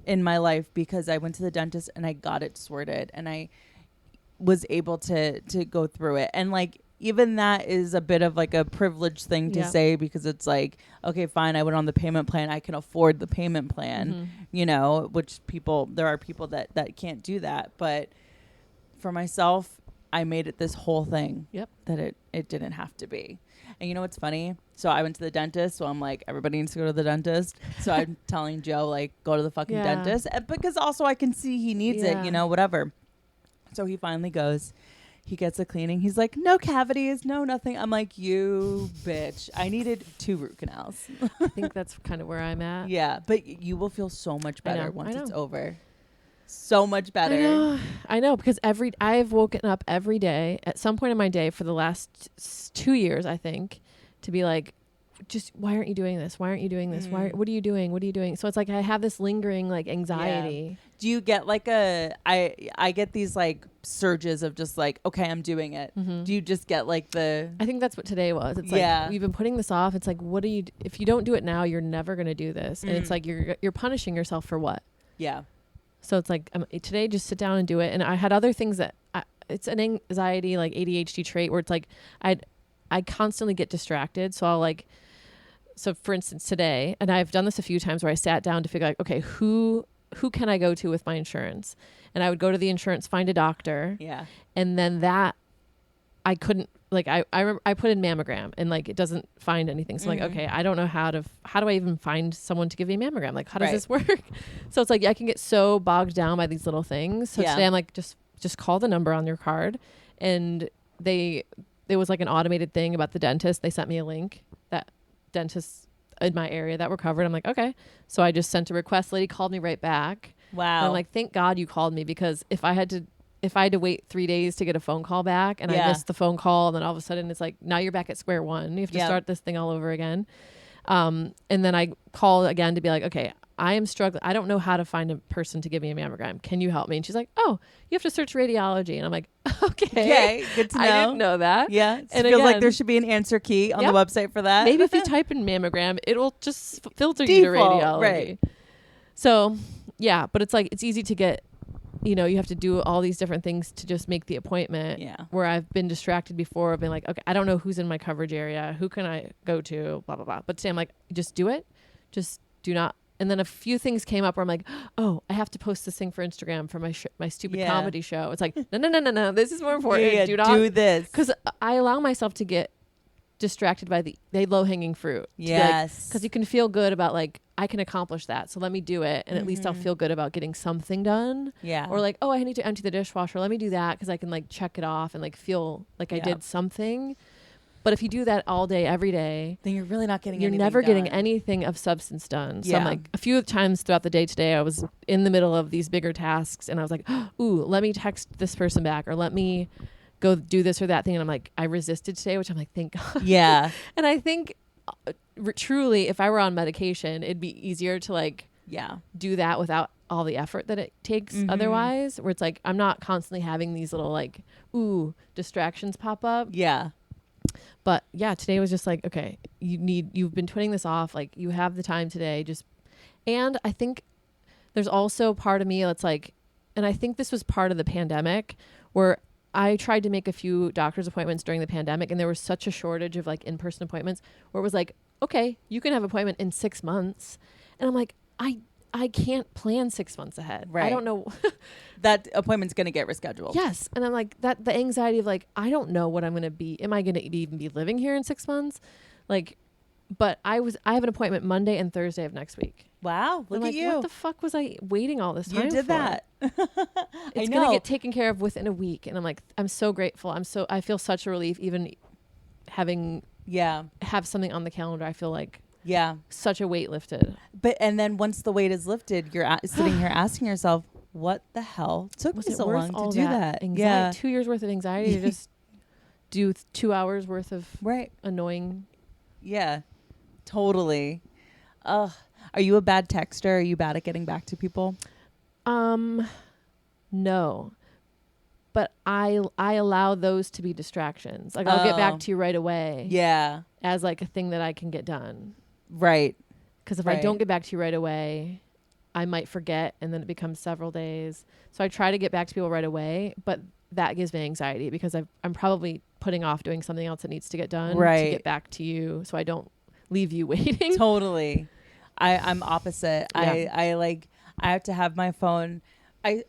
in my life because I went to the dentist and I got it sorted and I was able to go through it. And like, even that is a bit of like a privileged thing to say because it's like, okay, fine, I went on the payment plan. I can afford the payment plan, you know, which there are people that can't do that. But for myself, I made it this whole thing that it didn't have to be. And you know what's funny? So I went to the dentist. So I'm like, everybody needs to go to the dentist. So I'm telling Joe, like, go to the fucking dentist. Because also I can see he needs it, you know, whatever. So he finally goes. He gets a cleaning. He's like, no cavities, no nothing. I'm like, you bitch. I needed 2 root canals.
I think that's kind of where I'm at.
Yeah, but you will feel so much better once it's over. So much better.
I know because I've woken up every day at some point in my day for the last 2 years, I think, to be like, just why aren't you doing this? Why aren't you doing this? What are you doing? What are you doing? So it's like I have this lingering like anxiety.
Yeah. Do you get like I get these like surges of just like, okay, I'm doing it. Do you just get like I
think that's what today was. It's like we've been putting this off. It's like, if you don't do it now, you're never going to do this. And it's like you're punishing yourself for what? Yeah. So it's like today, just sit down and do it. And I had other things that it's an anxiety, like ADHD trait where it's like I constantly get distracted. So I'll like, so for instance, today, and I've done this a few times where I sat down to figure out, okay, who can I go to with my insurance? And I would go to the insurance, find a doctor. Yeah. And then I couldn't, like, I remember I put in mammogram and like, it doesn't find anything. So like, okay, I don't know how do I even find someone to give me a mammogram? Like, how does this work? So it's like, I can get so bogged down by these little things. So today I'm like, just call the number on your card. And there was like an automated thing about the dentist. They sent me a link that dentists in my area that were covered. I'm like, okay. So I just sent a request. Lady called me right back. Wow. And I'm like, thank God you called me, because if I had to wait 3 days to get a phone call back and I missed the phone call, and then all of a sudden it's like, now you're back at square one. You have to start this thing all over again. And then I call again to be like, okay, I am struggling. I don't know how to find a person to give me a mammogram. Can you help me? And she's like, oh, you have to search radiology. And I'm like, okay, good to know. I didn't know that. Yeah. And it feels like there should be an answer key on the website for that. Maybe if you type in mammogram, it'll just filter you to radiology. Right. So yeah, but it's like, it's easy to get, you have to do all these different things to just make the appointment. Yeah. Where I've been distracted before of being like, okay, I don't know who's in my coverage area. Who can I go to? Blah, blah, blah. But today I'm like, just do it. Just do not. And then a few things came up where I'm like, oh, I have to post this thing for Instagram for my stupid comedy show. It's like, no. This is more important. Do not do this. Because I allow myself to get distracted by the low hanging fruit. Yes. Because you can feel good about like, I can accomplish that. So let me do it. And at least I'll feel good about getting something done. Yeah. Or like, oh, I need to empty the dishwasher. Let me do that because I can like check it off and like feel like I did something. But if you do that all day, every day,
then you're really not getting
you're
anything
never getting
done.
anything of substance done. So
Yeah.
I'm like, a few times throughout the day today, I was in the middle of these bigger tasks and I was like, ooh, let me text this person back or let me go do this or that thing. And I'm like, I resisted today, which I'm like, thank God.
Yeah.
And I think truly, if I were on medication, it'd be easier to like do that without all the effort that it takes otherwise, where it's like I'm not constantly having these little like distractions pop up.
Yeah.
But yeah, today was just like, okay, you've been putting this off, like you have the time today, and I think there's also part of me that's like, and I think this was part of the pandemic where I tried to make a few doctor's appointments during the pandemic and there was such a shortage of like in-person appointments where it was like, okay, you can have an appointment in 6 months. And I'm like, I can't plan 6 months ahead.
Right.
I don't know.
That appointment's going to get rescheduled.
Yes. And I'm like, the anxiety of like, I don't know what I'm going to be. Am I going to even be living here in 6 months? Like, but I have an appointment Monday and Thursday of next week.
Wow. Look at you.
What the fuck was I waiting all this time
You did
for?
that.
It's going to get taken care of within a week. And I'm like, I'm so grateful. I feel such a relief even having have something on the calendar. I feel like such a weight lifted.
But and then once the weight is lifted, you're sitting here asking yourself, what the hell took me so long to do that?
Yeah. 2 years worth of anxiety to just do 2 hours worth of annoying.
Yeah, totally. Are you a bad texter? Are you bad at getting back to people?
No. But I allow those to be distractions. Like I'll get back to you right away.
Yeah.
As like a thing that I can get done.
Right.
Because if I don't get back to you right away, I might forget and then it becomes several days. So I try to get back to people right away, but that gives me anxiety because I'm probably putting off doing something else that needs to get done to get back to you so I don't leave you waiting.
Totally. I'm opposite. Yeah. I have to have my phone.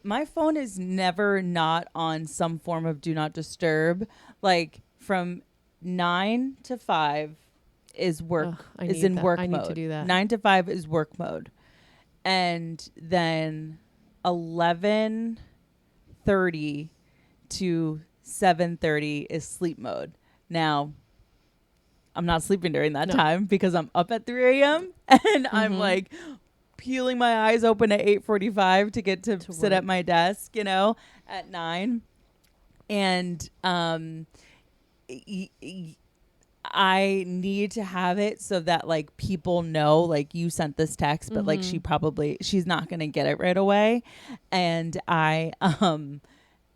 My phone is never not on some form of do not disturb. Like from 9 to 5 is work is in work mode. I need to do that. 9 to 5 is work mode. And then 11:30 to 7:30 is sleep mode. Now, I'm not sleeping during that time because I'm up at 3 a.m. and I'm like peeling my eyes open at 8:45 to get to sit at my desk, at 9. And I need to have it so that like people know like you sent this text, but like she's not going to get it right away. And I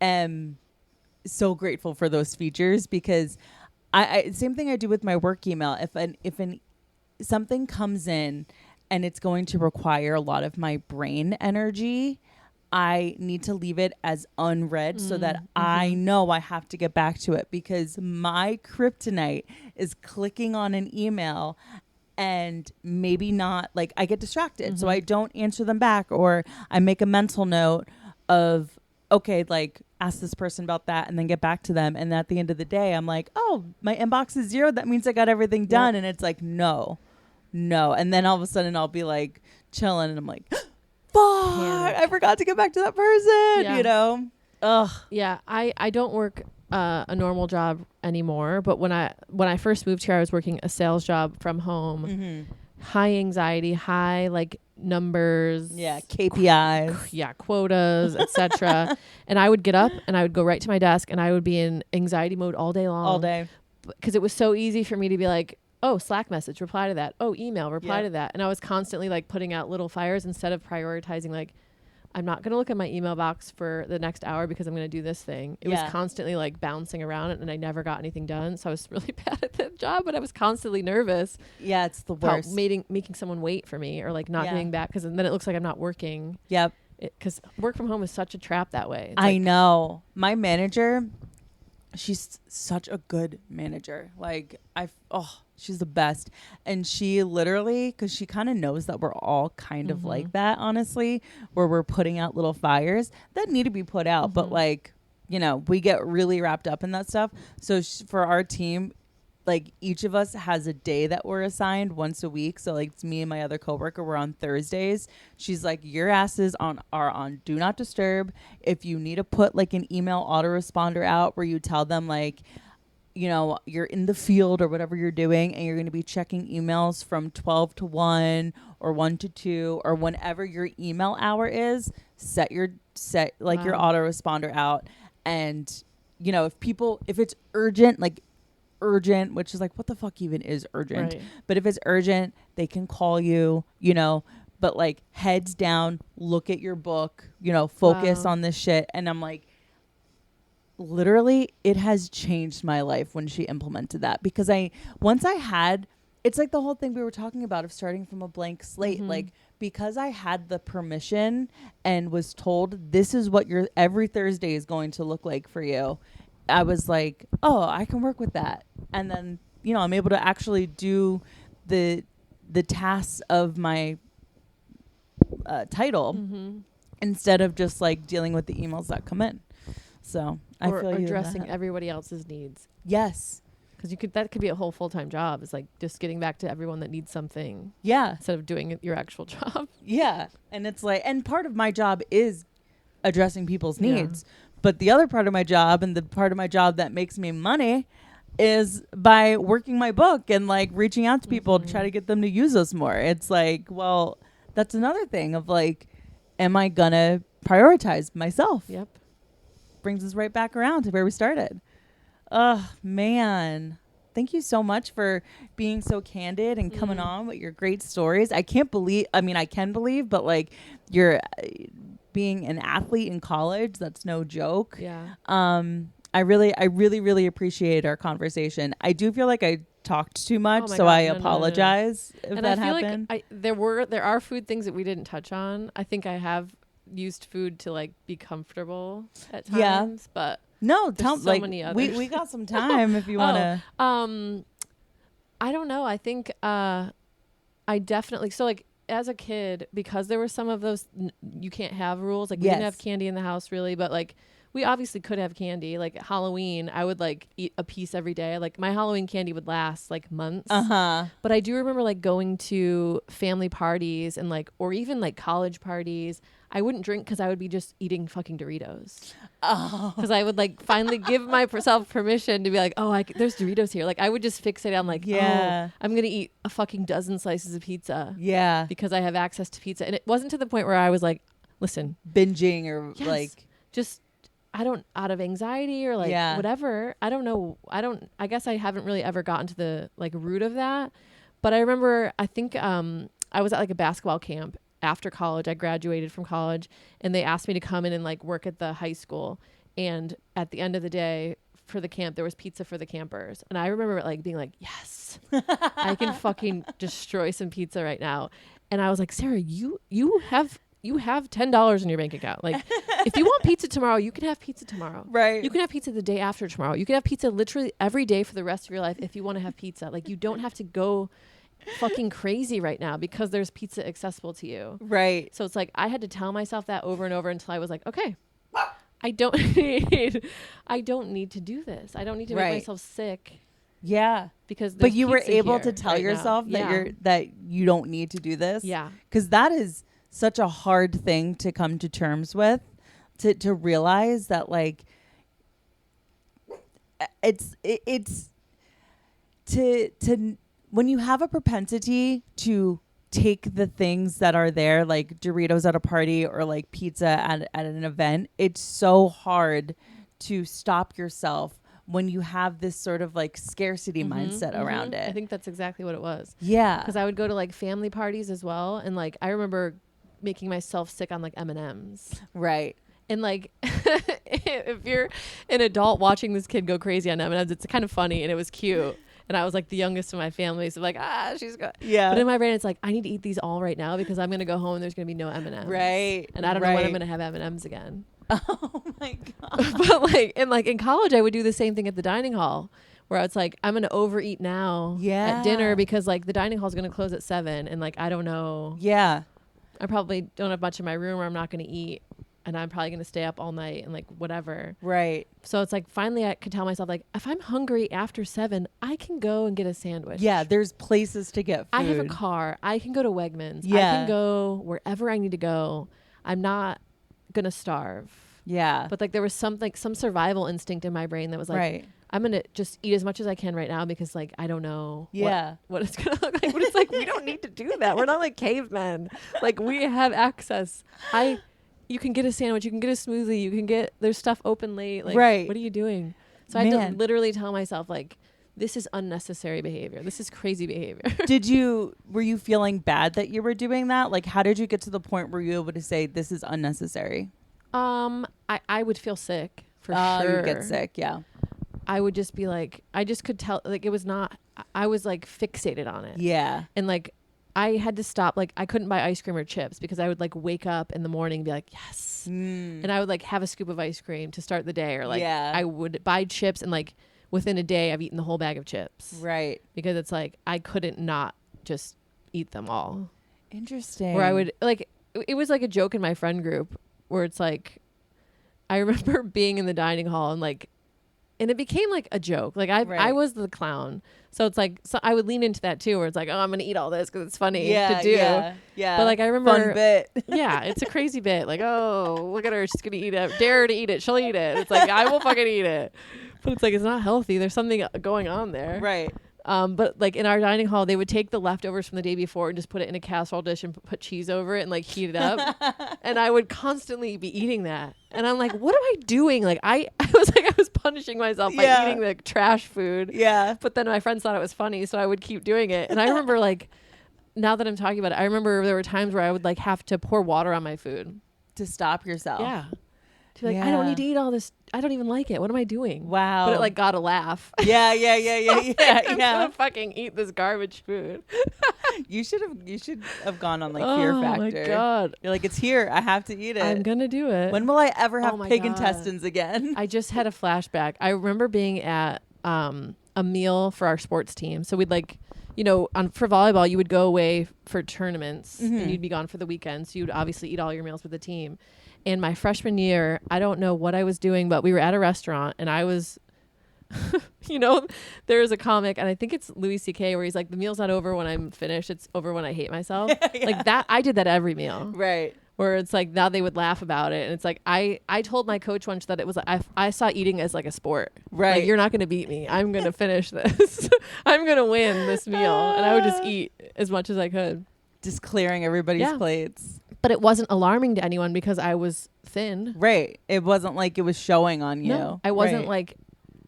am so grateful for those features because I same thing I do with my work email. If something comes in and it's going to require a lot of my brain energy, I need to leave it as unread so that I know I have to get back to it because my kryptonite is clicking on an email and maybe not like I get distracted. So I don't answer them back or I make a mental note of, okay, like ask this person about that and then get back to them. And at the end of the day, I'm like, oh, my inbox is 0. That means I got everything done. And it's like, no. And then all of a sudden I'll be like chilling and I'm like, fuck, I forgot to get back to that person, Ugh.
Yeah, I don't work a normal job anymore, but when I first moved here, I was working a sales job from home. High anxiety, high like numbers.
Yeah, KPIs.
Quotas, etc. And I would get up and I would go right to my desk and I would be in anxiety mode all day long.
All day.
Because it was so easy for me to be like, oh, Slack message, reply to that. Oh, email, reply to that. And I was constantly like putting out little fires instead of prioritizing like, I'm not going to look at my email box for the next hour because I'm going to do this thing. It was constantly like bouncing around and I never got anything done. So I was really bad at that job, but I was constantly nervous.
Yeah, it's the worst.
Making someone wait for me or like not getting back because then it looks like I'm not working. Yep. Because work from home is such a trap that way.
I know. My manager, she's such a good manager. Like she's the best. And she literally, because she kind of knows that we're all kind of like that, honestly, where we're putting out little fires that need to be put out. But like, we get really wrapped up in that stuff. So for our team, like each of us has a day that we're assigned once a week. So like it's me and my other coworker, we're on Thursdays. She's like, your asses are on do not disturb. If you need to put like an email autoresponder out where you tell them like, you know, you're in the field or whatever you're doing, and you're going to be checking emails from 12 to 1 or 1 to 2 or whenever your email hour is, set your autoresponder out. And, you know, if it's urgent, which is like, what the fuck even is urgent?
Right.
But if it's urgent, they can call you, you know, but like heads down, look at your book, you know, focus on this shit. And I'm like, literally, it has changed my life when she implemented that, because it's like the whole thing we were talking about of starting from a blank slate. Like, because I had the permission and was told this is what your every Thursday is going to look like for you, I was like, oh, I can work with that. And then, you know, I'm able to actually do the tasks of my title instead of just like dealing with the emails that come in. So I feel you
addressing everybody else's needs.
Yes.
Because that could be a whole full-time job. It's like just getting back to everyone that needs something.
Yeah.
Instead of doing your actual job.
Yeah. And it's like, and part of my job is addressing people's needs. But the other part of my job, and the part of my job that makes me money, is by working my book and like reaching out to people to try to get them to use us more. It's like, well, that's another thing of like, am I gonna prioritize myself?
Yep.
Brings us right back around to where we started. Oh, man. Thank you so much for being so candid and coming on with your great stories. I can believe, but like you're being an athlete in college, that's no joke.
Yeah.
I really appreciate our conversation. I do feel like I talked too much, so I apologize if that happened.
Like there are food things that we didn't touch on. I think I have used food to like be comfortable at times, but
no,
many others.
We got some time if you want to.
I don't know. I think I definitely, so like as a kid, because there were some of those you can't have rules. Like we didn't have candy in the house really, but like we obviously could have candy. Like Halloween, I would like eat a piece every day. Like my Halloween candy would last like months. But I do remember like going to family parties and like, or even like college parties. I wouldn't drink because I would be just eating fucking Doritos. Oh. Because I would like finally give myself permission to be like, oh, there's Doritos here. Like I would just fixate on like, oh, I'm going to eat a fucking dozen slices of pizza. Yeah. Because I have access to pizza. And it wasn't to the point where I was like, listen.
Binging or like.
Just, out of anxiety or like whatever. I don't know. I guess I haven't really ever gotten to the like root of that. But I remember, I think I was at like a basketball camp after college. I graduated from college and they asked me to come in and like work at the high school. And at the end of the day for the camp, there was pizza for the campers. And I remember like being like, yes, I can fucking destroy some pizza right now. And I was like, Sarah, you have $10 in your bank account. Like if you want pizza tomorrow, you can have pizza tomorrow. Right. You can have pizza the day after tomorrow. You can have pizza literally every day for the rest of your life if you want to have pizza. Like you don't have to go fucking crazy right now because there's pizza accessible to you. Right. So it's like I had to tell myself that over and over until I was like, okay, I don't need to do this. I don't need to make myself sick. Yeah. But you were able to tell yourself that you don't need to do this. Yeah. Because that is such a hard thing to come to terms with, to realize that like it's when you have a propensity to take the things that are there, like Doritos at a party or like pizza at an event, it's so hard to stop yourself when you have this sort of like scarcity mindset around it. I think that's exactly what it was.
Yeah.
Because I would go to like family parties as well. And like, I remember making myself sick on like M&Ms. Right. And like, if you're an adult watching this kid go crazy on M&Ms, it's kind of funny and it was cute. And I was like the youngest of my family. So like, she's got. Yeah. But in my brain, it's like, I need to eat these all right now because I'm going to go home and there's going to be no M&Ms. Right. And I don't know when I'm going to have M&Ms again. Oh my God. But like in college, I would do the same thing at the dining hall where it's like, I'm going to overeat now at dinner because like the dining hall is going to close at 7. And like, I don't know. Yeah. I probably don't have much in my room or I'm not going to eat. And I'm probably going to stay up all night and like whatever. Right. So it's like finally I could tell myself like if I'm hungry after 7, I can go and get a sandwich.
Yeah, there's places to get food.
I have a car. I can go to Wegmans. Yeah. I can go wherever I need to go. I'm not going to starve. Yeah. But like there was some survival instinct in my brain that was like, I'm going to just eat as much as I can right now because like, I don't know what it's going to look like. But it's like, we don't need to do that. We're not like cavemen. Like we have access. You can get a sandwich, you can get a smoothie, there's stuff open late. Like, what are you doing? So I had to literally tell myself like, this is unnecessary behavior. This is crazy behavior.
Were you feeling bad that you were doing that? Like, how did you get to the point where you were able to say this is unnecessary?
I would feel sick for sure.
You'd get sick. Yeah.
I would just be like, I just could tell, like, it was not, I was like fixated on it.
Yeah.
And like, I had to stop, like, I couldn't buy ice cream or chips because I would like wake up in the morning and be like, yes. And I would like have a scoop of ice cream to start the day, or like I would buy chips and like within a day I've eaten the whole bag of chips.
Right.
Because it's like, I couldn't not just eat them all.
Interesting.
Where I would like, it was like a joke in my friend group where it's like, I remember being in the dining hall and like, and it became like a joke. Like I was the clown. So it's like, so I would lean into that too, where it's like, oh, I'm going to eat all this because it's funny to do.
Yeah.
But like, I remember.
Fun bit.
Yeah. It's a crazy bit. Like, oh, look at her. She's going to eat it. Dare her to eat it. She'll eat it. It's like, I will fucking eat it. But it's like, it's not healthy. There's something going on there.
Right.
But like in our dining hall, they would take the leftovers from the day before and just put it in a casserole dish and put cheese over it and like heat it up. And I would constantly be eating that. And I'm like, what am I doing? Like I was like, I was punishing myself by eating the trash food.
Yeah.
But then my friends thought it was funny, so I would keep doing it. And I remember like, now that I'm talking about it, I remember there were times where I would like have to pour water on my food
to stop yourself.
Yeah. To be like, I don't need to eat all this. I don't even like it. What am I doing?
Wow.
But it like got a laugh.
Yeah.
I'm gonna fucking eat this garbage food.
You should have gone on like Fear Factor.
Oh my God.
You're like, it's here. I have to eat it.
I'm gonna do it.
When will I ever have pig intestines again?
I just had a flashback. I remember being at a meal for our sports team. So we'd like, you know, for volleyball, you would go away for tournaments and you'd be gone for the weekend. So you'd obviously eat all your meals with the team. And my freshman year, I don't know what I was doing, but we were at a restaurant and I was, you know, there's a comic and I think it's Louis C.K. where he's like, the meal's not over when I'm finished. It's over when I hate myself. Like that. I did that every meal.
Right.
Where it's like, now they would laugh about it. And it's like, I told my coach once that it was, I saw eating as like a sport.
Right.
Like, you're not going to beat me. I'm going to finish this. I'm going to win this meal. And I would just eat as much as I could.
Just clearing everybody's plates.
But it wasn't alarming to anyone because I was thin.
Right. It wasn't like it was showing on you.
No, I wasn't like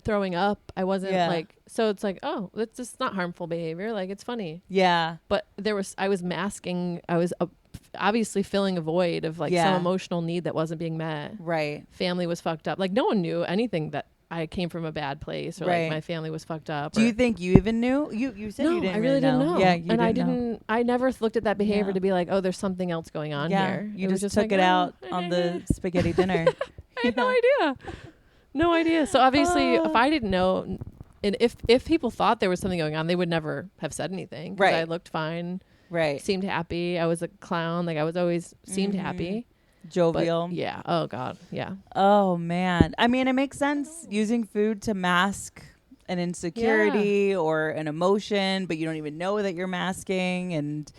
throwing up. I wasn't like, so it's like, oh, that's just not harmful behavior. Like, it's funny.
Yeah.
But I was masking. I was obviously filling a void of like some emotional need that wasn't being met.
Right.
Family was fucked up. Like, no one knew anything that I came from a bad place or like my family was fucked up.
Do you think you even knew? You said you didn't.
I really didn't know.
Yeah,
I never looked at that behavior to be like, oh, there's something else going on here.
You just took it out on the spaghetti dinner.
I had no idea. So obviously, if I didn't know, and if people thought there was something going on, they would never have said anything. Right. I looked fine. Right. Seemed happy. I was a clown. Like I was always seemed happy.
Jovial.
But yeah. Oh God. Yeah.
Oh man. I mean, it makes sense using food to mask an insecurity or an emotion, but you don't even know that you're masking. And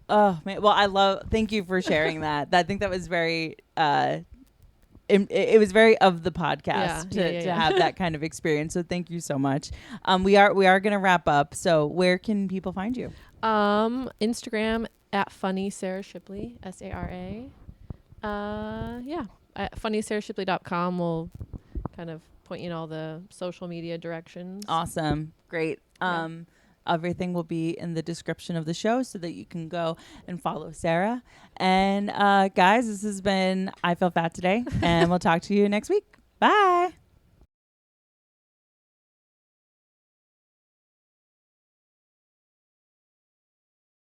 oh man. Well, thank you for sharing that. I think that was very, it was very of the podcast to have that kind of experience. So thank you so much. We are going to wrap up. So where can people find you?
Instagram at funny Sara Shipley, SARA. At funnysarashipley.com will kind of point you in all the social media directions.
Awesome. Great. Everything will be in the description of the show so that you can go and follow Sara. And guys, this has been I Feel Fat Today, and we'll talk to you next week. Bye.